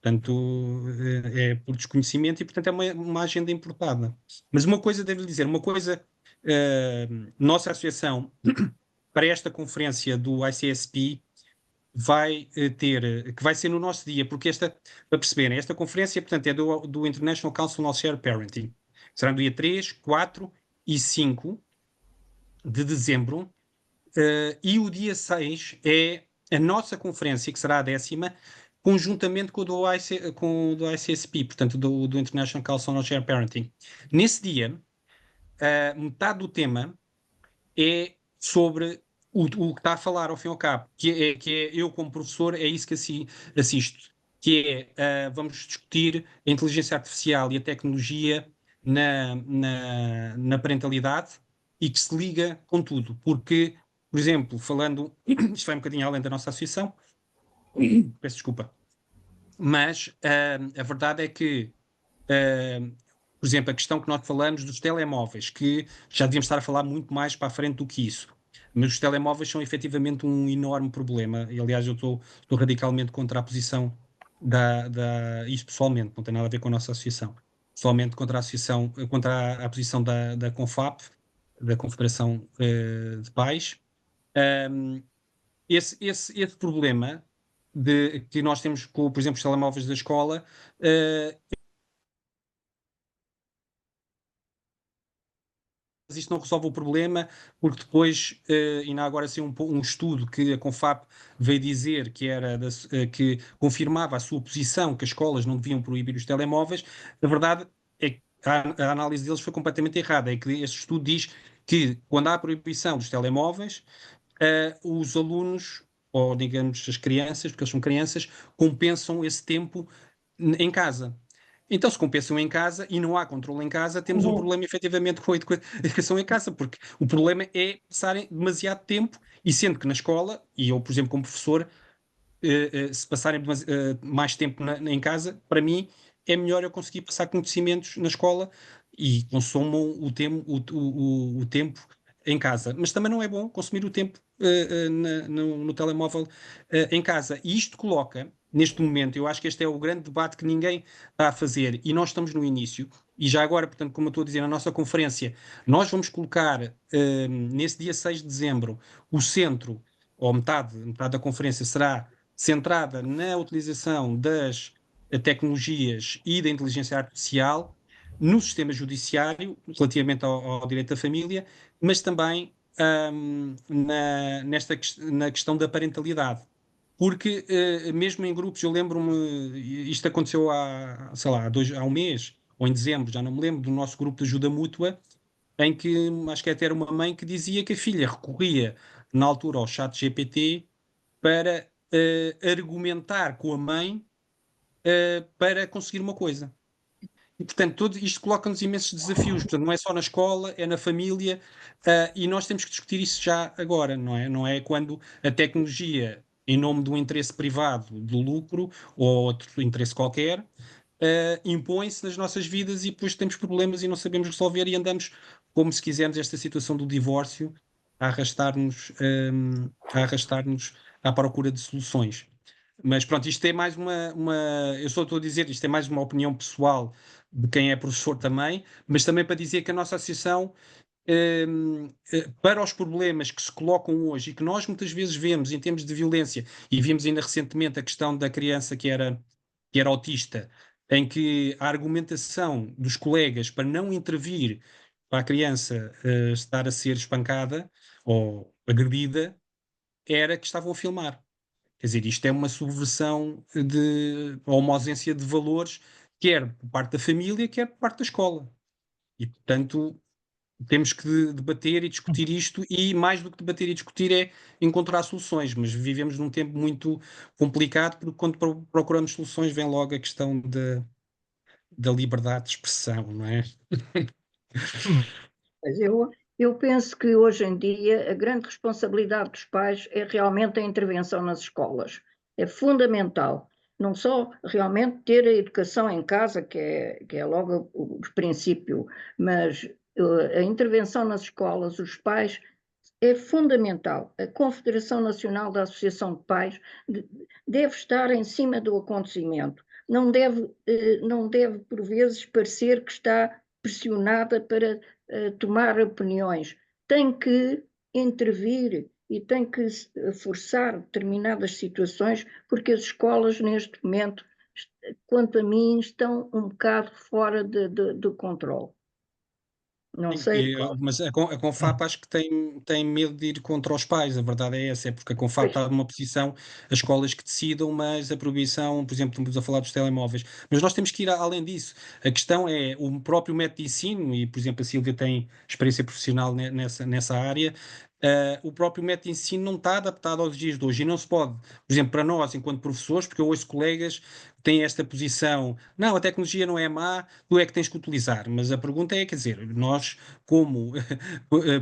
Portanto, é por desconhecimento e, portanto, é uma agenda importada. Mas uma coisa, devo-lhe dizer, uma coisa, nossa associação, para esta conferência do ICSP, vai que vai ser no nosso dia, porque para perceberem, esta conferência, portanto, é do International Council on Shared Parenting. Será no dia 3, 4 e 5 de dezembro, e o dia 6 é a nossa conferência, que será a 10ª, conjuntamente com o do ICSP, portanto, do International Council on Shared Parenting. Nesse dia, metade do tema é sobre o que está a falar, ao fim e ao cabo, que é eu, como professor, é isso que assisto, que é, vamos discutir a inteligência artificial e a tecnologia na parentalidade e que se liga com tudo, porque, por exemplo, falando, isto vai um bocadinho além da nossa associação, peço desculpa, mas a verdade é que por exemplo, a questão que nós falamos dos telemóveis, que já devíamos estar a falar muito mais para a frente do que isso. Mas os telemóveis são efetivamente um enorme problema. E, aliás, eu estou radicalmente contra a posição isto pessoalmente, não tem nada a ver com a nossa associação. Pessoalmente contra a associação, contra a posição da CONFAP, da Confederação de Pais. Esse problema que nós temos com, por exemplo, os telemóveis da escola, mas isto não resolve o problema, porque depois, ainda agora assim um estudo que a CONFAP veio dizer que confirmava a sua posição, que as escolas não deviam proibir os telemóveis. A verdade é que a análise deles foi completamente errada. É que este estudo diz que quando há a proibição dos telemóveis, os alunos, ou digamos as crianças, porque eles são crianças, compensam esse tempo em casa. Então, se compensam em casa e não há controle em casa, temos um problema efetivamente com a educação em casa, porque o problema é passarem demasiado tempo, e sendo que na escola, e eu, por exemplo, como professor, se passarem mais tempo em casa, para mim é melhor eu conseguir passar conhecimentos na escola e consumam o tempo em casa. Mas também não é bom consumir o tempo no telemóvel em casa. E isto coloca, neste momento, eu acho que este é o grande debate que ninguém está a fazer, e nós estamos no início, e já agora, portanto, como eu estou a dizer, na nossa conferência, nós vamos colocar nesse dia 6 de dezembro o centro, ou metade da conferência será centrada na utilização das tecnologias e da inteligência artificial no sistema judiciário, relativamente ao direito da família, mas também na questão da parentalidade. Porque, mesmo em grupos, eu lembro-me, isto aconteceu sei lá, há um mês, ou em dezembro, já não me lembro, do nosso grupo de ajuda mútua, em que acho que até era uma mãe que dizia que a filha recorria, na altura, ao chat GPT para argumentar com a mãe para conseguir uma coisa. E, portanto, tudo isto coloca-nos imensos desafios. Portanto, não é só na escola, é na família, e nós temos que discutir isso já agora, não é? Não é quando a tecnologia, em nome de um interesse privado, do lucro, ou outro interesse qualquer, impõe-se nas nossas vidas e depois temos problemas e não sabemos resolver e andamos, como se quisermos, esta situação do divórcio, a arrastar-nos à procura de soluções. Mas pronto, isto é mais eu só estou a dizer, isto é mais uma opinião pessoal de quem é professor também, mas também para dizer que a nossa associação, para os problemas que se colocam hoje e que nós muitas vezes vemos em termos de violência, e vimos ainda recentemente a questão da criança que era autista, em que a argumentação dos colegas para não intervir para a criança estar a ser espancada ou agredida era que estavam a filmar. Quer dizer, isto é uma subversão ou uma ausência de valores, quer por parte da família, quer por parte da escola. E, portanto, temos que debater e discutir isto, e mais do que debater e discutir é encontrar soluções, mas vivemos num tempo muito complicado, porque quando procuramos soluções vem logo a questão da liberdade de expressão, não é? Mas eu penso que hoje em dia a grande responsabilidade dos pais é realmente a intervenção nas escolas. É fundamental. Não só realmente ter a educação em casa, que é logo o princípio, mas a intervenção nas escolas, os pais, é fundamental. A Confederação Nacional da Associação de Pais deve estar em cima do acontecimento. Não deve, por vezes, parecer que está pressionada para tomar opiniões. Tem que intervir e tem que forçar determinadas situações, porque as escolas, neste momento, quanto a mim, estão um bocado fora de controle. Não sei. Mas a Confap acho que tem medo de ir contra os pais, a verdade é essa, é porque a Confap Pois, está numa posição, as escolas que decidam, mas a proibição, por exemplo, estamos a falar dos telemóveis, mas nós temos que ir além disso. A questão é o próprio método de ensino, e por exemplo a Sílvia tem experiência profissional nessa área. O próprio método de ensino não está adaptado aos dias de hoje, e não se pode, por exemplo, para nós, enquanto professores, porque eu ouço colegas que têm esta posição, não, a tecnologia não é má, tu é que tens que utilizar, mas a pergunta é, quer dizer, nós, como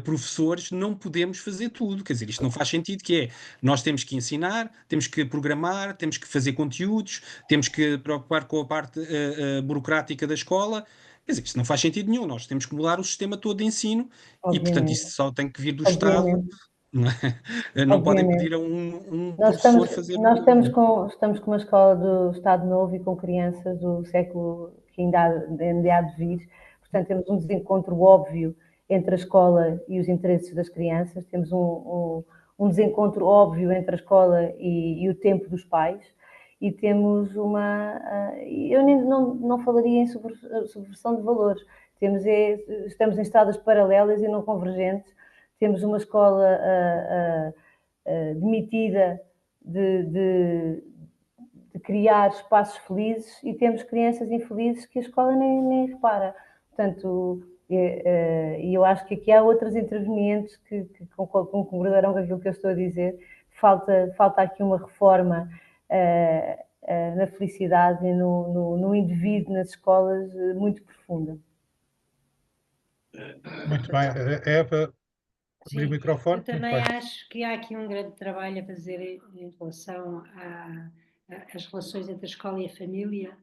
professores, não podemos fazer tudo, quer dizer, isto não faz sentido, que é, nós temos que ensinar, temos que programar, temos que fazer conteúdos, temos que preocupar com a parte burocrática da escola. Quer dizer, isto não faz sentido nenhum, nós temos que mudar o sistema todo de ensino, e portanto Obviamente, isso só tem que vir do Estado, obviamente, não é? Não podem obviamente. pedir a um Nós professor estamos, fazer nós tudo. estamos com uma escola do Estado Novo e com crianças do século que ainda há de vir. Portanto, temos um desencontro óbvio entre a escola e os interesses das crianças. Temos um desencontro óbvio entre a escola e o tempo dos pais. E temos eu nem, não falaria em subversão de valores. Estamos em estradas paralelas e não convergentes. Temos uma escola demitida de criar espaços felizes, e temos crianças infelizes que a escola nem repara. Portanto, e eu acho que aqui há outras intervenientes que concordarão com aquilo que eu estou a dizer. Falta aqui uma reforma na felicidade e no indivíduo nas escolas muito profunda. Muito bem. Eva, abrir o Sim, microfone. eu também acho que há aqui um grande trabalho a fazer em relação às relações entre a escola e a família.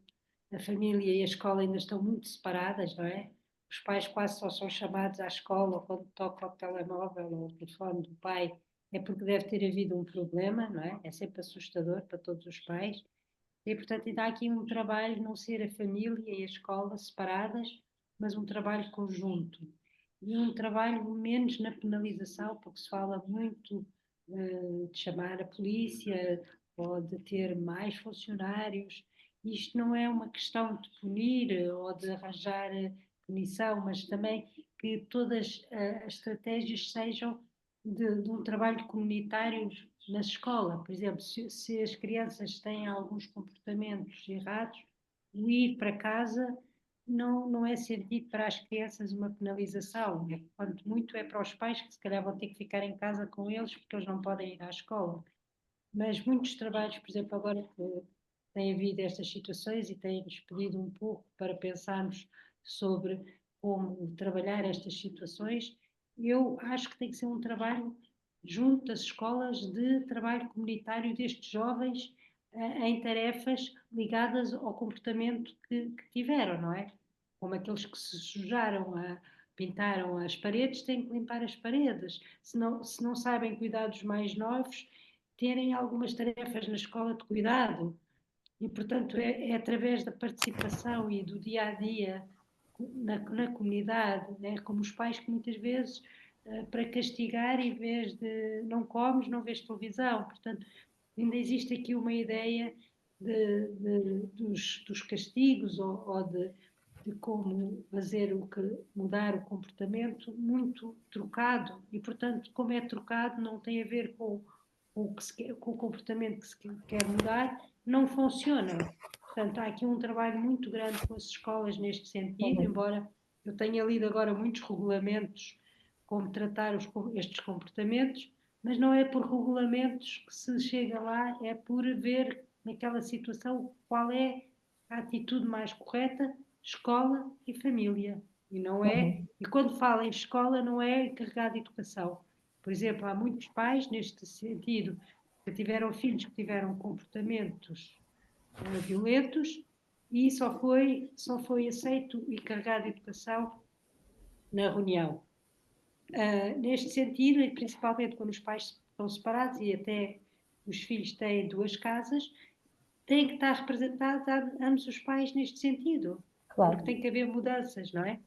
A família e a escola ainda estão muito separadas, não é? Os pais quase só são chamados à escola quando toca o telemóvel ou o telefone do pai, é porque deve ter havido um problema, não é? É sempre assustador para todos os pais. E, portanto, ainda há aqui um trabalho, não ser a família e a escola separadas, mas um trabalho conjunto. E um trabalho menos na penalização, porque se fala muito de chamar a polícia ou de ter mais funcionários. Isto não é uma questão de punir ou de arranjar punição, mas também que todas as estratégias sejam de um trabalho comunitário na escola. Por exemplo, se as crianças têm alguns comportamentos errados, o ir para casa não é sentido para as crianças uma penalização. Quanto muito é para os pais, que se calhar vão ter que ficar em casa com eles porque eles não podem ir à escola. Mas muitos trabalhos, por exemplo, agora que tem havido estas situações e têm-nos pedido um pouco para pensarmos sobre como trabalhar estas situações, eu acho que tem que ser um trabalho junto das escolas, de trabalho comunitário destes jovens em tarefas ligadas ao comportamento que tiveram, não é? Como aqueles que se sujaram pintaram as paredes, têm que limpar as paredes. Se não sabem cuidar dos mais novos, terem algumas tarefas na escola de cuidado. E, portanto, é através da participação e do dia a dia na comunidade, né? Como os pais que muitas vezes, para castigar, em vez de não comes, não vês televisão. Portanto, ainda existe aqui uma ideia dos castigos ou de como fazer mudar o comportamento muito trocado. E, portanto, como é trocado, não tem a ver com o comportamento que se quer mudar, não funciona. Portanto, há aqui um trabalho muito grande com as escolas neste sentido, embora eu tenha lido agora muitos regulamentos como tratar estes comportamentos, mas não é por regulamentos que se chega lá, é por ver naquela situação qual é a atitude mais correta, escola e família. E não é, e quando falo em escola, não é encarregado de educação. Por exemplo, há muitos pais, neste sentido, que tiveram filhos que tiveram comportamentos violentos e só foi aceito e carregado de educação na reunião. Neste sentido, e principalmente quando os pais estão separados e até os filhos têm 2 casas, têm que estar representados ambos os pais neste sentido. Claro. Porque tem que haver mudanças, não é?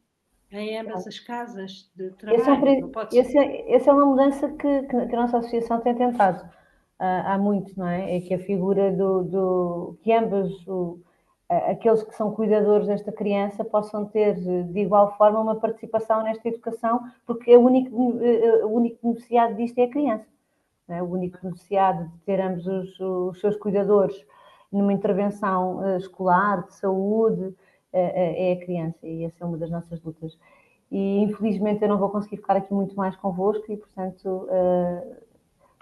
Em ambas as casas de Essa trabalho. é uma mudança que a nossa associação tem tentado há muito, não é? É que a figura que ambos aqueles que são cuidadores desta criança possam ter de igual forma uma participação nesta educação, porque o único beneficiado disto é a criança, não é? O único beneficiado de ter ambos os seus cuidadores numa intervenção escolar, de saúde, é a criança, e essa é uma das nossas lutas. E infelizmente eu não vou conseguir ficar aqui muito mais convosco e, portanto,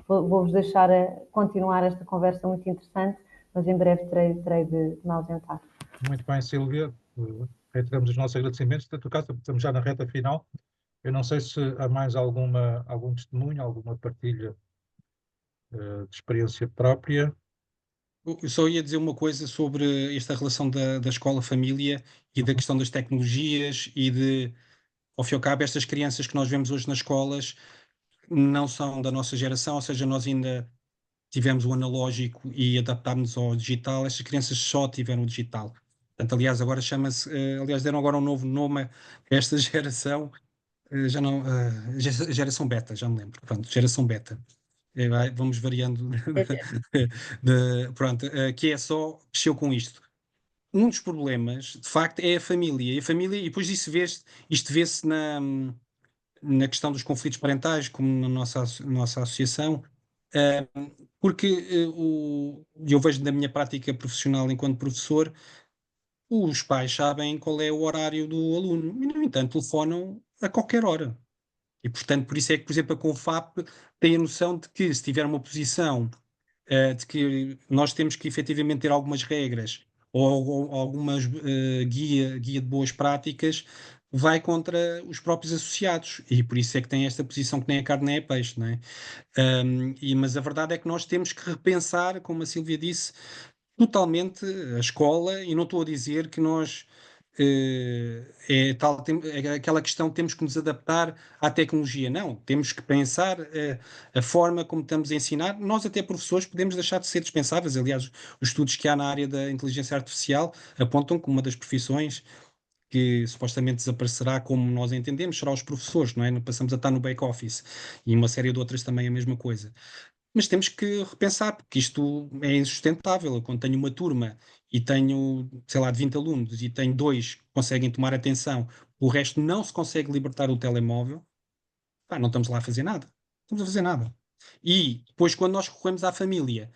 vou-vos deixar continuar esta conversa muito interessante, mas em breve terei de me ausentar. Muito bem, Sílvia. Reiteramos os nossos agradecimentos. Portanto, caso estamos já na reta final. Eu não sei se há mais algum testemunho, alguma partilha de experiência própria. Eu só ia dizer uma coisa sobre esta relação da escola-família e da questão das tecnologias e ao fim e ao cabo, estas crianças que nós vemos hoje nas escolas não são da nossa geração, ou seja, nós ainda tivemos o analógico e adaptámos-nos ao digital, estas crianças só tiveram o digital. Portanto, aliás, agora chama-se, aliás, deram agora um novo nome a esta geração, já não, geração beta, já me lembro, pronto, geração beta. Vamos variando, pronto, que é só, cresceu com isto. Um dos problemas, de facto, é a família, e depois isto vê-se na questão dos conflitos parentais, como na nossa associação, porque eu vejo na minha prática profissional enquanto professor, os pais sabem qual é o horário do aluno e, no entanto, telefonam a qualquer hora. E, portanto, por isso é que, por exemplo, a Confap tem a noção de que, se tiver uma posição de que nós temos que efetivamente ter algumas regras ou algumas guia de boas práticas, vai contra os próprios associados. E por isso é que tem esta posição que nem a carne nem é peixe, não é? Mas a verdade é que nós temos que repensar, como a Sílvia disse, totalmente a escola, e não estou a dizer que nós é aquela questão que temos que nos adaptar à tecnologia. Não, temos que pensar a forma como estamos a ensinar. Nós, até professores, podemos deixar de ser dispensáveis. Aliás, os estudos que há na área da inteligência artificial apontam que uma das profissões que supostamente desaparecerá como nós entendemos será os professores, não é? Passamos a estar no back-office, e uma série de outras também a mesma coisa. Mas temos que repensar, porque isto é insustentável. Eu, quando tenho uma turma e tenho, sei lá, de 20 alunos e tenho 2 que conseguem tomar atenção, o resto não se consegue libertar do telemóvel, pá, não estamos lá a fazer nada. Não estamos a fazer nada. E depois, quando nós recorremos à família,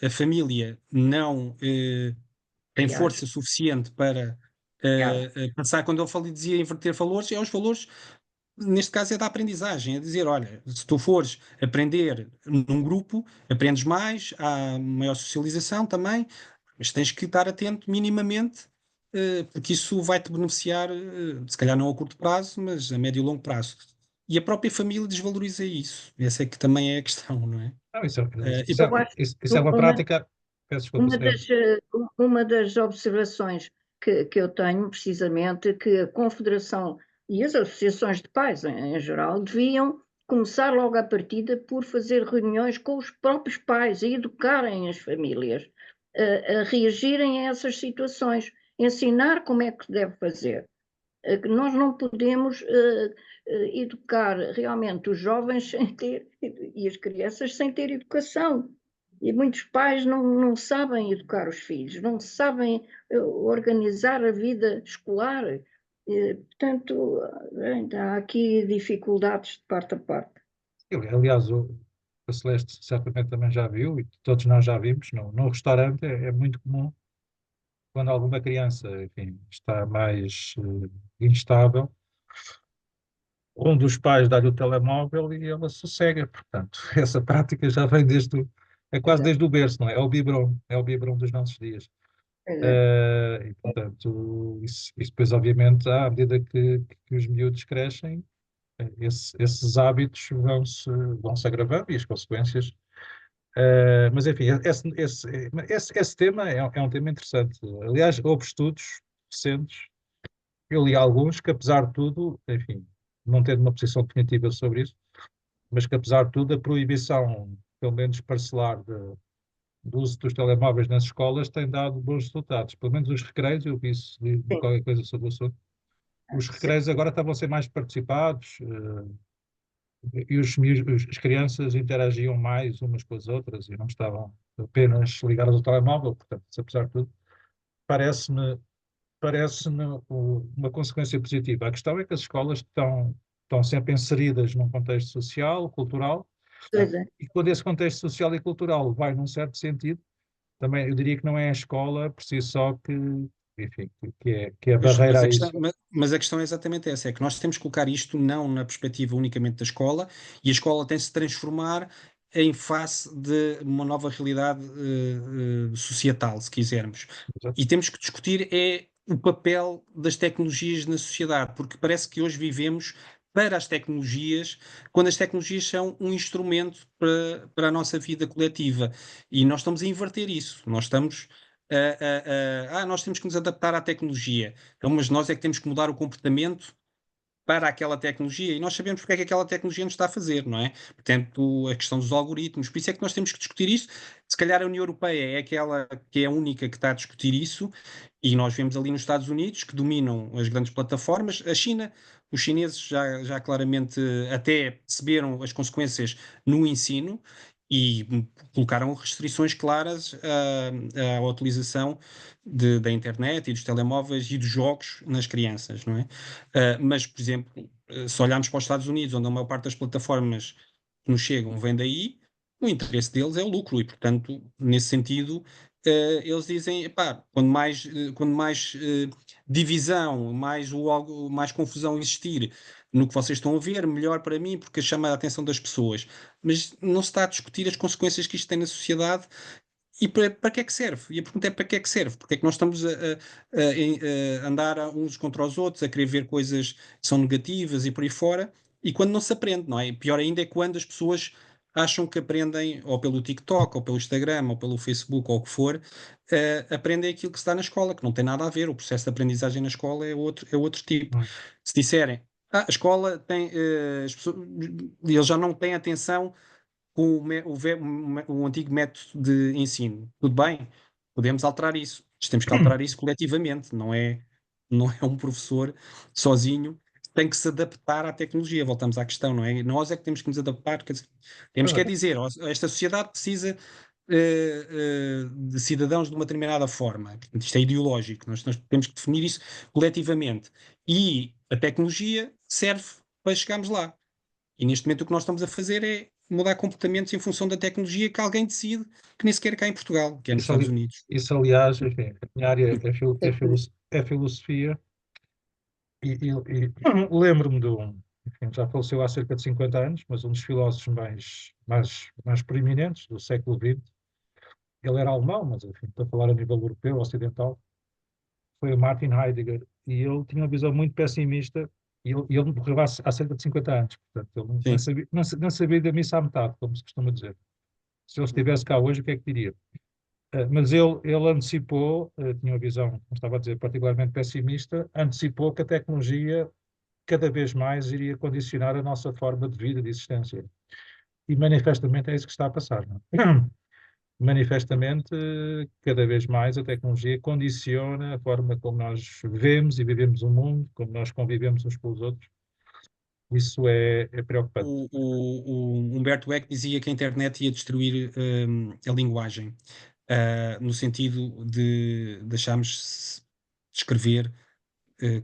a família não tem força suficiente para passar. Quando dizia inverter valores, é os valores, neste caso, é da aprendizagem, é dizer, olha, se tu fores aprender num grupo, aprendes mais, há maior socialização também, mas tens que estar atento minimamente, porque isso vai-te beneficiar, se calhar não a curto prazo, mas a médio e longo prazo. E a própria família desvaloriza isso. Essa é que também é a questão, não é? Não, isso Eu acho é uma prática. Peço desculpa, uma das observações que eu tenho, precisamente, que a Confederação E as associações de pais, em geral, deviam começar logo à partida por fazer reuniões com os próprios pais, a educarem as famílias, a reagirem a essas situações, ensinar como é que se deve fazer. Que nós não podemos educar realmente os jovens sem ter, e as crianças sem ter educação. E muitos pais não sabem educar os filhos, não sabem organizar a vida escolar. Portanto, há aqui dificuldades de parte a parte. Aliás, a Celeste certamente também já viu, e todos nós já vimos, no restaurante é muito comum, quando alguma criança, enfim, está mais instável, um dos pais dá-lhe o telemóvel e ela sossega. Portanto, essa prática já vem é quase Exato. desde o berço, não é? É o biberon dos nossos dias. Exato. E, portanto, isso depois, obviamente, à medida que os miúdos crescem, esses hábitos vão-se agravando e as consequências. Mas, enfim, esse tema é um tema interessante. Aliás, houve estudos recentes, eu li alguns, que apesar de tudo, enfim, não tendo uma posição definitiva sobre isso, mas que apesar de tudo, a proibição, pelo menos parcelar, do uso dos telemóveis nas escolas tem dado bons resultados. Pelo menos os recreios, eu vi isso, li Sim, qualquer coisa sobre o assunto. Os sim. recreios agora estavam a ser mais participados, e as crianças interagiam mais umas com as outras e não estavam apenas ligadas ao telemóvel. Portanto, isso, apesar de tudo, parece-me uma consequência positiva. A questão é que as escolas estão sempre inseridas num contexto social, cultural, Pois é. e quando esse contexto social e cultural vai num certo sentido, também eu diria que não é a escola por si só enfim, que é a Pois, barreira a isso. mas a questão é exatamente essa, é que nós temos que colocar isto não na perspectiva unicamente da escola, e a escola tem de se transformar em face de uma nova realidade societal, se quisermos. Exato. E temos que discutir é o papel das tecnologias na sociedade, porque parece que hoje vivemos para as tecnologias, quando as tecnologias são um instrumento para a nossa vida coletiva. E nós estamos a inverter isso. Nós estamos nós temos que nos adaptar à tecnologia. Então, mas nós é que temos que mudar o comportamento para aquela tecnologia e nós sabemos porque é que aquela tecnologia nos está a fazer, não é? Portanto, a questão dos algoritmos, por isso é que nós temos que discutir isso. Se calhar a União Europeia é aquela que é a única que está a discutir isso, e nós vemos ali nos Estados Unidos que dominam as grandes plataformas. A China, os chineses já claramente até perceberam as consequências no ensino e colocaram restrições claras à utilização da internet e dos telemóveis e dos jogos nas crianças, não é? Mas, por exemplo, se olharmos para os Estados Unidos, onde a maior parte das plataformas que nos chegam vem daí, o interesse deles é o lucro e, portanto, nesse sentido, eles dizem, epá, quando mais divisão, mais confusão existir no que vocês estão a ver, melhor para mim, porque chama a atenção das pessoas. Mas não se está a discutir as consequências que isto tem na sociedade e para que é que serve? E a pergunta é para que é que serve? Porque é que nós estamos a andar uns contra os outros, a querer ver coisas que são negativas e por aí fora, e quando não se aprende, não é? E pior ainda é quando as pessoas acham que aprendem, ou pelo TikTok, ou pelo Instagram, ou pelo Facebook, ou o que for, aprendem aquilo que se dá na escola, que não tem nada a ver. O processo de aprendizagem na escola é outro tipo. Hum. Se disserem, a escola tem, as pessoas, eles já não têm atenção com o antigo método de ensino. Tudo bem, podemos alterar isso. Mas temos que alterar isso coletivamente, não é um professor sozinho. Tem que se adaptar à tecnologia. Voltamos à questão, não é? Nós é que temos que nos adaptar. Quer dizer, temos que dizer, ó, esta sociedade precisa de cidadãos de uma determinada forma. Portanto, isto é ideológico. Nós temos que definir isso coletivamente. E a tecnologia serve para chegarmos lá. E neste momento o que nós estamos a fazer é mudar comportamentos em função da tecnologia que alguém decide que nem sequer é cá em Portugal, que é nos Isso, Estados Unidos. isso, aliás, enfim, a minha área é filosofia e lembro-me enfim, já faleceu há cerca de 50 anos, mas um dos filósofos mais proeminentes do século XX, ele era alemão, mas enfim, para falar a nível europeu, ocidental, foi o Martin Heidegger, e ele tinha uma visão muito pessimista, e ele morreu há cerca de 50 anos, portanto, ele não Sim. sabia, não sabia da missa à metade, como se costuma dizer. Se ele estivesse cá hoje, o que é que diria? Mas ele antecipou, tinha uma visão, como estava a dizer, particularmente pessimista, antecipou que a tecnologia cada vez mais iria condicionar a nossa forma de vida, de existência. E manifestamente é isso que está a passar, não é? Manifestamente, cada vez mais a tecnologia condiciona a forma como nós vemos e vivemos o mundo, como nós convivemos uns com os outros. Isso é preocupante. O Humberto Eco dizia que a internet ia destruir a linguagem, no sentido de deixarmos de escrever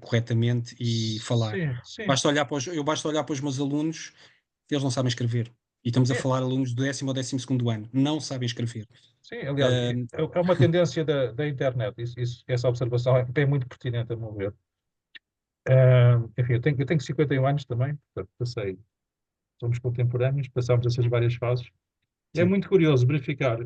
corretamente e falar. Sim, sim. Eu basta olhar para os meus alunos, eles não sabem escrever. E estamos a falar de alunos do 10º ou 12º ano, não sabem escrever. Sim, aliás, é uma tendência da internet. Essa observação é muito pertinente, a meu ver. Enfim, eu tenho 51 anos também, portanto, somos contemporâneos, passámos essas várias fases. E é Sim. muito curioso verificar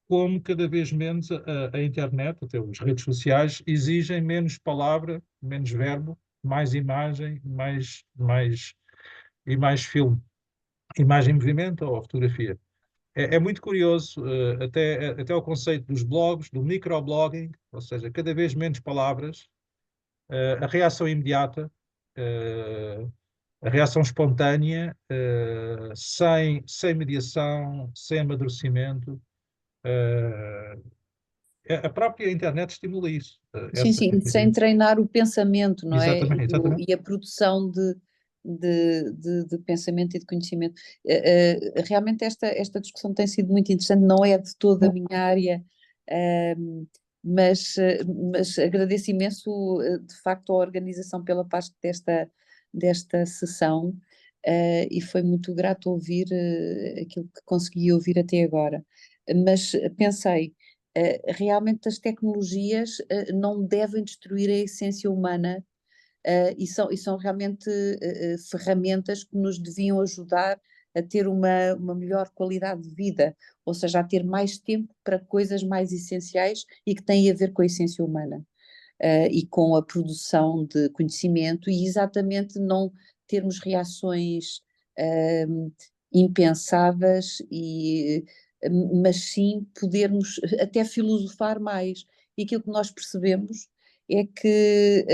como cada vez menos a internet, até as redes sociais, exigem menos palavra, menos verbo, mais imagem, e mais filme, imagem em movimento ou fotografia. É muito curioso, até o conceito dos blogs, do microblogging, ou seja, cada vez menos palavras, a reação imediata, a reação espontânea, sem mediação, sem amadurecimento. A própria internet estimula isso. Sim, sim, sem treinar o pensamento, não é? Exatamente, exatamente. E a produção de pensamento e de conhecimento. Realmente esta discussão tem sido muito interessante, não é de toda a minha área, mas agradeço imenso, de facto, a organização pela parte desta sessão, e foi muito grato ouvir aquilo que consegui ouvir até agora. Mas pensei, realmente as tecnologias não devem destruir a essência humana, e são realmente ferramentas que nos deviam ajudar a ter uma melhor qualidade de vida, ou seja, a ter mais tempo para coisas mais essenciais e que têm a ver com a essência humana, e com a produção de conhecimento, e exatamente não termos reações impensadas, mas sim podermos até filosofar mais. E aquilo que nós percebemos é que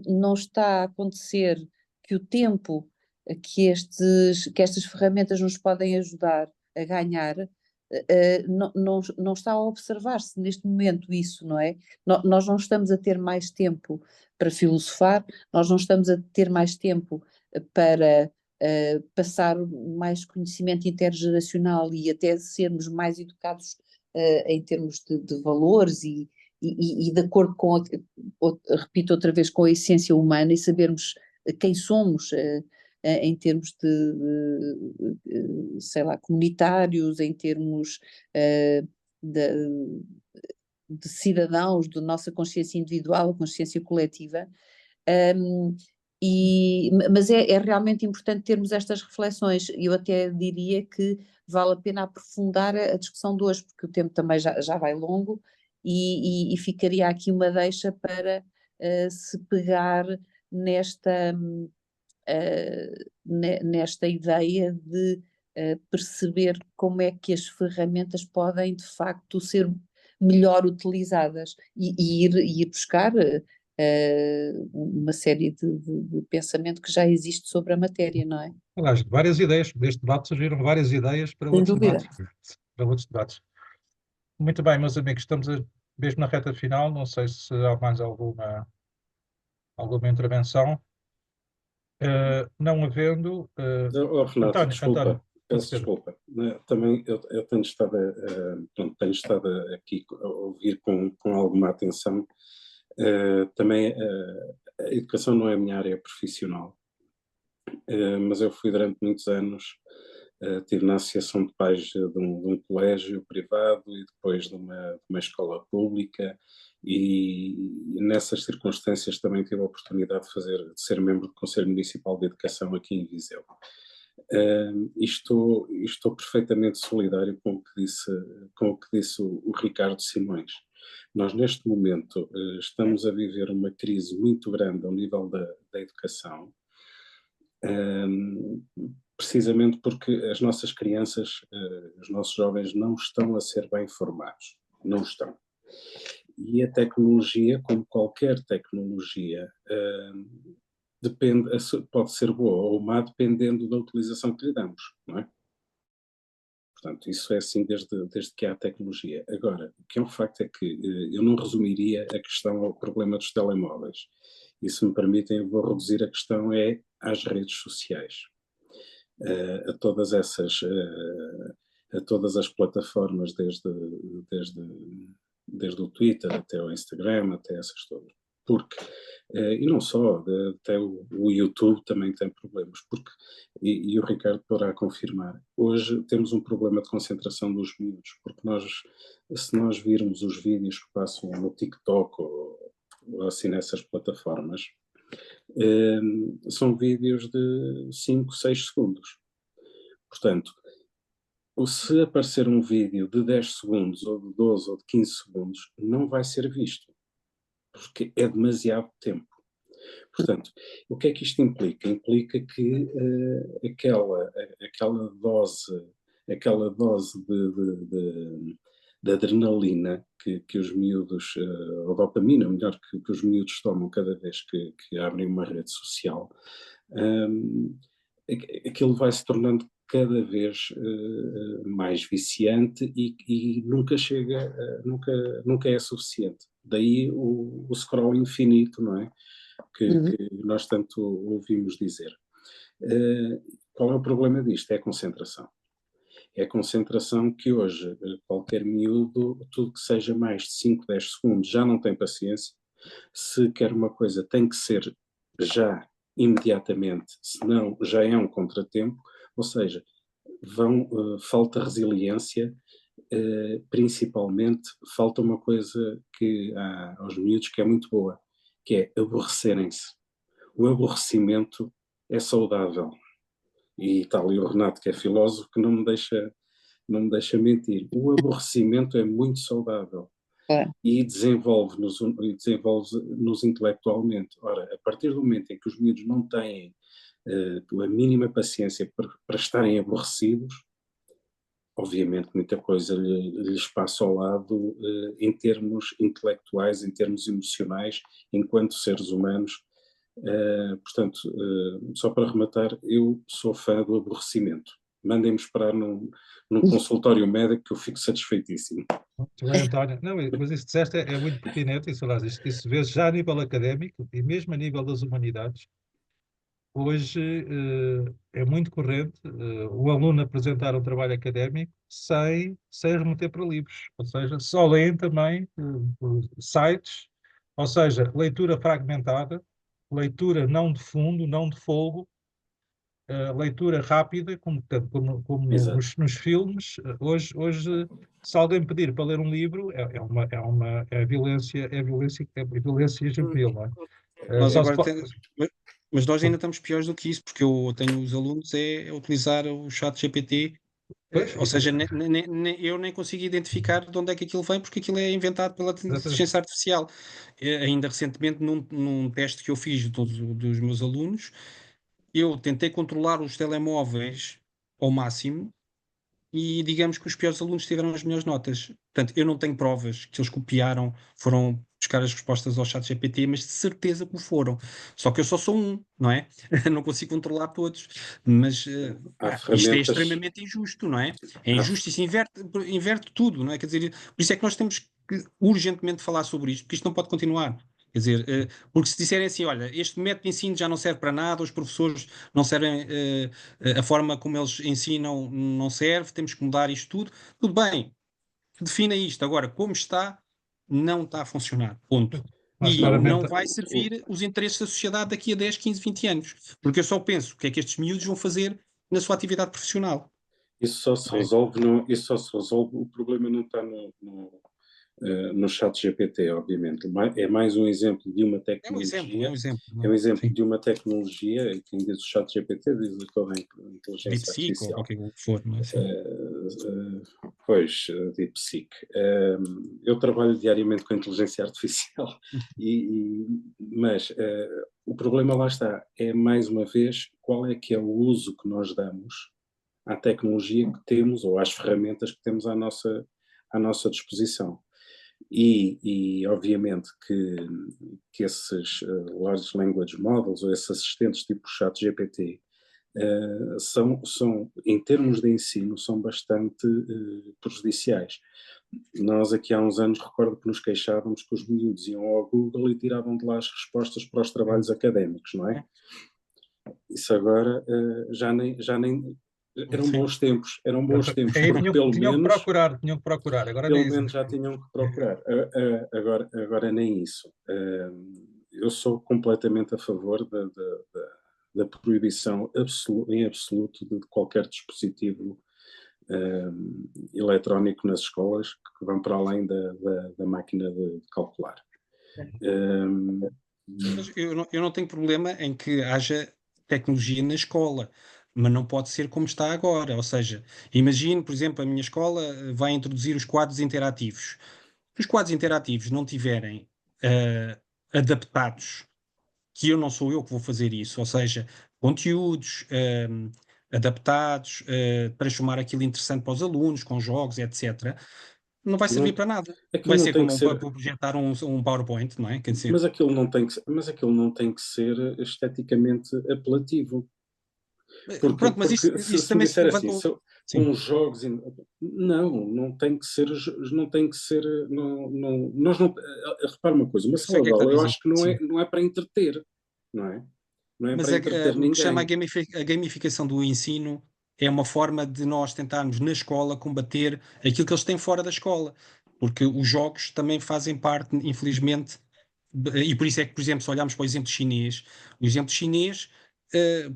não está a acontecer que o tempo que estas ferramentas nos podem ajudar a ganhar, não está a observar-se neste momento isso, não é? Nós não estamos a ter mais tempo para filosofar, nós não estamos a ter mais tempo para passar mais conhecimento intergeracional e até sermos mais educados em termos de valores e de acordo com, repito outra vez, com a essência humana, e sabermos quem somos em termos sei lá, comunitários, em termos de cidadãos, da nossa consciência individual, a consciência coletiva. Mas é realmente importante termos estas reflexões. Eu até diria que vale a pena aprofundar a discussão de hoje, porque o tempo também já vai longo, e ficaria aqui uma deixa para se pegar nesta ideia de perceber como é que as ferramentas podem de facto ser melhor utilizadas e ir buscar uma série de pensamento que já existe sobre a matéria, não é? Aliás, várias ideias, deste debate surgiram várias ideias para Sem outros dúvida. debates. Para outros debates. Muito bem, meus amigos, estamos mesmo na reta final, não sei se há mais alguma intervenção. Não havendo... Renato, desculpa, António, peço desculpa. Também eu tenho estado, tenho estado aqui a ouvir com alguma atenção. Também a educação não é a minha área profissional, mas eu fui durante muitos anos, estive na associação de pais de um colégio privado e depois de uma escola pública, e nessas circunstâncias também tive a oportunidade de ser membro do Conselho Municipal de Educação aqui em Viseu. E estou perfeitamente solidário com o que disse o Ricardo Simões. Nós, neste momento, estamos a viver uma crise muito grande ao nível da educação, precisamente porque as nossas crianças, os nossos jovens não estão a ser bem formados. Não estão. E a tecnologia, como qualquer tecnologia, pode ser boa ou má dependendo da utilização que lhe damos, não é? Portanto, isso é assim desde que há tecnologia. Agora, o que é um facto é que eu não resumiria a questão ao problema dos telemóveis. E se me permitem, eu vou reduzir a questão às redes sociais. A todas as plataformas, desde o Twitter até o Instagram, até essas todas. Porque, e não só, até o YouTube também tem problemas, porque, e o Ricardo poderá confirmar, hoje temos um problema de concentração dos miúdos, porque se nós virmos os vídeos que passam no TikTok ou assim nessas plataformas, são vídeos de 5, 6 segundos. Portanto, se aparecer um vídeo de 10 segundos, ou de 12, ou de 15 segundos, não vai ser visto, porque é demasiado tempo. Portanto, o que é que isto implica? Implica que aquela dose de adrenalina que os miúdos, ou dopamina, melhor, que os miúdos tomam cada vez que abrem uma rede social, aquilo vai se tornando cada vez mais viciante e nunca chega, nunca é suficiente. Daí o scroll infinito, não é? Que nós tanto ouvimos dizer. Qual é o problema disto? É a concentração. É a concentração que hoje qualquer miúdo, tudo que seja mais de 5, 10 segundos, já não tem paciência. Se quer uma coisa, tem que ser já, imediatamente, senão já é um contratempo. Ou seja, falta resiliência, principalmente falta uma coisa que há aos miúdos que é muito boa, que é aborrecerem-se. O aborrecimento é saudável. E está ali o Renato, que é filósofo, que não me deixa mentir. O aborrecimento é muito saudável. E desenvolve-nos intelectualmente. Ora, a partir do momento em que os miúdos não têm a mínima paciência para estarem aborrecidos, obviamente muita coisa lhes passa ao lado em termos intelectuais, em termos emocionais, enquanto seres humanos. Portanto, só para rematar, eu sou fã do aborrecimento. Mandem-me esperar num consultório médico que eu fico satisfeitíssimo. Muito bem, António. Não, mas isso que disseste é muito pertinente, isso vê-se já a nível académico e mesmo a nível das humanidades. Hoje é muito corrente o aluno apresentar um trabalho académico sem remeter para livros, ou seja, só leem também sites, ou seja, leitura fragmentada, leitura não de fundo, não de fogo, leitura rápida, como nos filmes. Hoje, se alguém pedir para ler um livro, é violência juvenil, não é? Nós agora mas nós ainda estamos piores do que isso, porque eu tenho os alunos a utilizar o chat GPT, ou seja, eu nem consigo identificar de onde é que aquilo vem, porque aquilo é inventado pela inteligência artificial. Ainda recentemente, num teste que eu fiz dos meus alunos, eu tentei controlar os telemóveis ao máximo e digamos que os piores alunos tiveram as melhores notas. Portanto, eu não tenho provas que eles copiaram, foram buscar as respostas ao chat GPT, mas de certeza que o foram. Só que eu só sou um, não é? Não consigo controlar todos. Mas isto é extremamente injusto, não é? É injusto, isso inverte tudo, não é? Quer dizer, por isso é que nós temos que urgentemente falar sobre isto, porque isto não pode continuar. Quer dizer, porque se disserem assim, olha, este método de ensino já não serve para nada, os professores não servem, a forma como eles ensinam não serve, temos que mudar isto tudo bem, defina isto. Agora, como está, não está a funcionar, ponto. E não vai servir os interesses da sociedade daqui a 10, 15, 20 anos, porque eu só penso o que é que estes miúdos vão fazer na sua atividade profissional. Isso só se resolve, o problema não está no chat GPT, obviamente. É mais um exemplo de uma tecnologia. É um exemplo de uma tecnologia, e quem diz o chat GPT diz toda a inteligência artificial. Ou qualquer que for, não é? Pois, DeepSeek. Eu trabalho diariamente com a inteligência artificial, mas o problema lá está, é mais uma vez qual é que é o uso que nós damos à tecnologia que temos ou às ferramentas que temos à nossa disposição. E obviamente que esses Large Language Models ou esses assistentes tipo ChatGPT são, em termos de ensino, são bastante prejudiciais. Nós aqui há uns anos recordo que nos queixávamos que os miúdos iam ao Google e tiravam de lá as respostas para os trabalhos académicos, não é? Isso agora já nem eram bons tempos, Aí porque pelo tinham menos que procurar, agora pelo nem isso. menos já tinham que procurar. Agora nem isso. Eu sou completamente a favor da proibição em absoluto de qualquer dispositivo eletrónico nas escolas que vão para além da máquina de calcular. Mas eu não tenho problema em que haja tecnologia na escola, mas não pode ser como está agora. Ou seja, imagino, por exemplo, a minha escola vai introduzir os quadros interativos. Se os quadros interativos não tiverem adaptados, que eu não sou eu que vou fazer isso, ou seja, conteúdos adaptados, transformar aquilo interessante para os alunos, com jogos, etc., não vai servir Não, para nada. aquilo Vai não ser tem como que ser, para projetar um PowerPoint, não é? Quer dizer, mas aquilo não tem que ser esteticamente apelativo. pronto, mas Porque isso se me também se disser assim, levantou. Sim, com jogos, não tem que ser, nós não, repara uma coisa, uma eu sei sala o que de é que está a aula eu dizer. acho que Sim. não é para entreter, não é? Não é Mas para entreter o que chama ninguém. a gamificação do ensino é uma forma de nós tentarmos na escola combater aquilo que eles têm fora da escola, porque os jogos também fazem parte, infelizmente, e por isso é que, por exemplo, se olharmos para o exemplo chinês,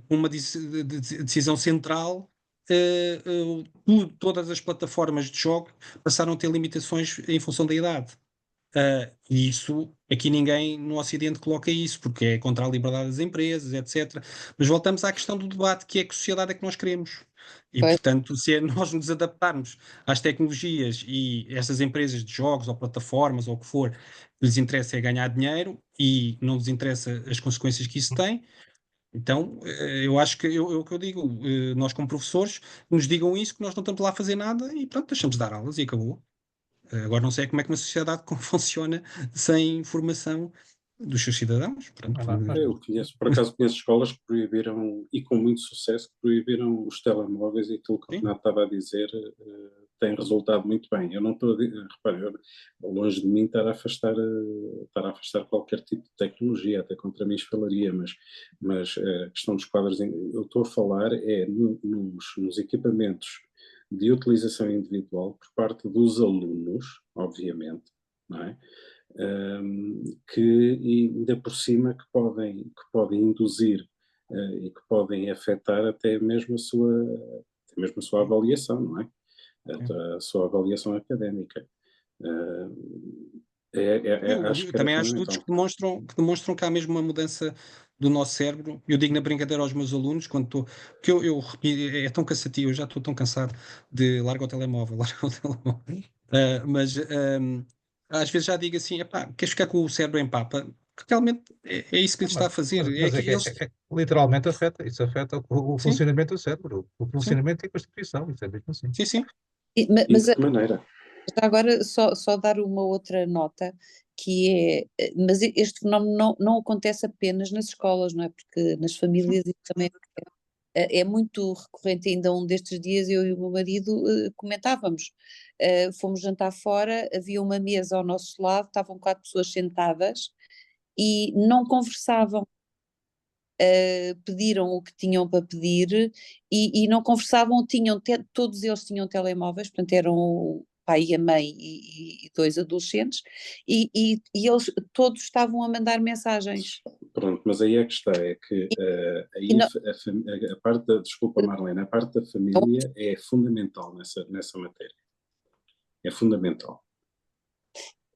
uma decisão central, todas as plataformas de jogo passaram a ter limitações em função da idade. E isso, aqui ninguém no Ocidente coloca isso, porque é contra a liberdade das empresas, etc. Mas voltamos à questão do debate, que é que sociedade é que nós queremos. E, Pois. portanto, se é nós nos adaptarmos às tecnologias e essas empresas de jogos ou plataformas ou o que for, que lhes interessa é ganhar dinheiro e não lhes interessa as consequências que isso tem, então eu acho que o que eu digo, nós como professores, nos digam isso, que nós não estamos lá a fazer nada e pronto, deixamos de dar aulas e acabou. Agora não sei como é que uma sociedade funciona sem informação dos seus cidadãos. Pronto. Eu por acaso conheço escolas que proibiram, e com muito sucesso, que proibiram os telemóveis, e aquilo que o Sim. Renato estava a dizer tem resultado muito bem. Eu não estou a dizer, repare, longe de mim estar a afastar qualquer tipo de tecnologia, até contra mim falaria, mas a questão dos quadros, eu estou a falar nos equipamentos de utilização individual por parte dos alunos, obviamente, não é? Que ainda por cima que podem induzir e que podem afetar até mesmo a sua avaliação, não é? A sua avaliação académica. Acho que era Também há estudos fundamental. que demonstram que há mesmo uma mudança do nosso cérebro. Eu digo na brincadeira aos meus alunos, quando estou. Porque eu repito, é tão cansativo, eu já estou tão cansado de largar o telemóvel, largar o telemóvel. Mas às vezes já digo assim: epá, queres ficar com o cérebro em papa? Porque realmente é isso que lhe está a fazer. Mas Que eles. literalmente isso afeta o Sim, funcionamento do cérebro, o sim, funcionamento e a constituição, isso é mesmo assim. sim, sim. E Mas de que maneira? já agora só dar uma outra nota, que é, mas este fenómeno não acontece apenas nas escolas, não é? Porque nas famílias isso também é muito recorrente. Ainda um destes dias eu e o meu marido comentávamos, fomos jantar fora, havia uma mesa ao nosso lado, estavam 4 pessoas sentadas e não conversavam. Pediram o que tinham para pedir e não conversavam, todos eles tinham telemóveis, portanto eram o pai e a mãe e 2 adolescentes, e eles todos estavam a mandar mensagens. Pronto, mas aí a questão é que E aí não, a parte desculpa Marlene, a parte da família é fundamental nessa matéria. É fundamental.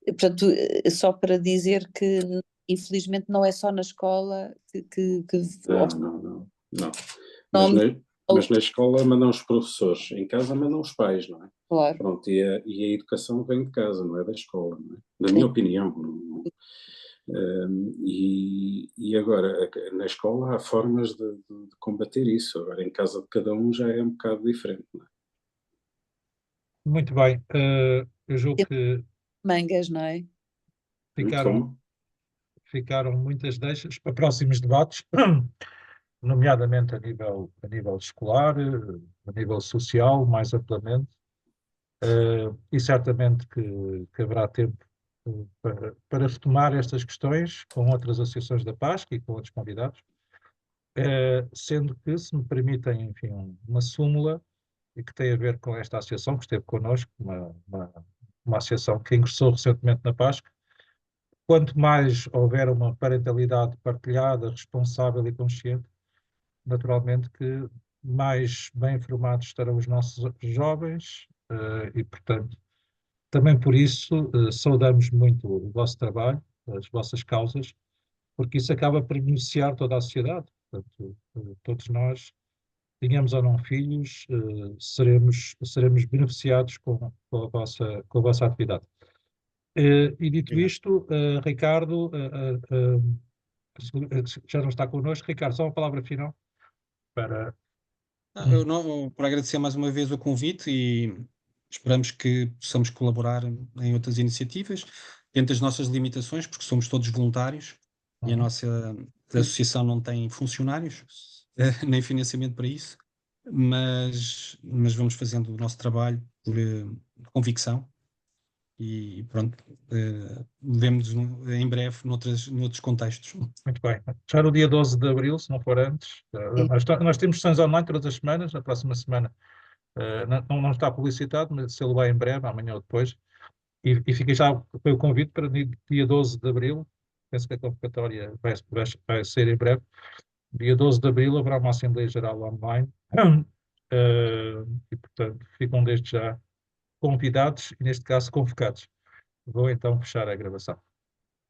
portanto, só para dizer que infelizmente não é só na escola que Não. Mas fenómeno, na escola mandam os professores, em casa mandam os pais, não é? claro. Pronto, e a educação vem de casa, não é da escola, não é? Na minha opinião. E agora, na escola há formas de combater isso, agora em casa de cada um já é um bocado diferente, não é? Muito bem, eu julgo que mangas, não é? Ficaram, ficaram muitas deixas para próximos debates, nomeadamente a nível escolar, a nível social, mais amplamente, e certamente que haverá tempo para retomar estas questões com outras associações da PASC e com outros convidados, sendo que, se me permitem, enfim, uma súmula e que tem a ver com esta associação que esteve connosco, uma associação que ingressou recentemente na PASC. Quanto mais houver uma parentalidade partilhada, responsável e consciente, naturalmente que mais bem informados estarão os nossos jovens, e, portanto, também por isso saudamos muito o vosso trabalho, as vossas causas, porque isso acaba por beneficiar toda a sociedade. Portanto, todos nós, tenhamos ou não filhos, seremos beneficiados com a vossa atividade. E dito isto, Ricardo, já não está connosco. Ricardo, só uma palavra final para. Eu por agradecer mais uma vez o convite e esperamos que possamos colaborar em outras iniciativas, dentro das nossas limitações, porque somos todos voluntários e a nossa associação não tem funcionários, nem financiamento para isso, mas vamos fazendo o nosso trabalho por convicção e pronto, vemo-nos em breve noutros contextos. Muito bem. Já no dia 12 de abril, se não for antes, nós temos sessões online todas as semanas. Na próxima semana não está publicitado, mas se ele vai em breve, amanhã ou depois. E fica já foi o convite para dia 12 de abril. Penso que a convocatória vai ser em breve. Dia 12 de abril haverá uma Assembleia Geral online. E, portanto, ficam desde já convidados e, neste caso, convocados. Vou então fechar a gravação.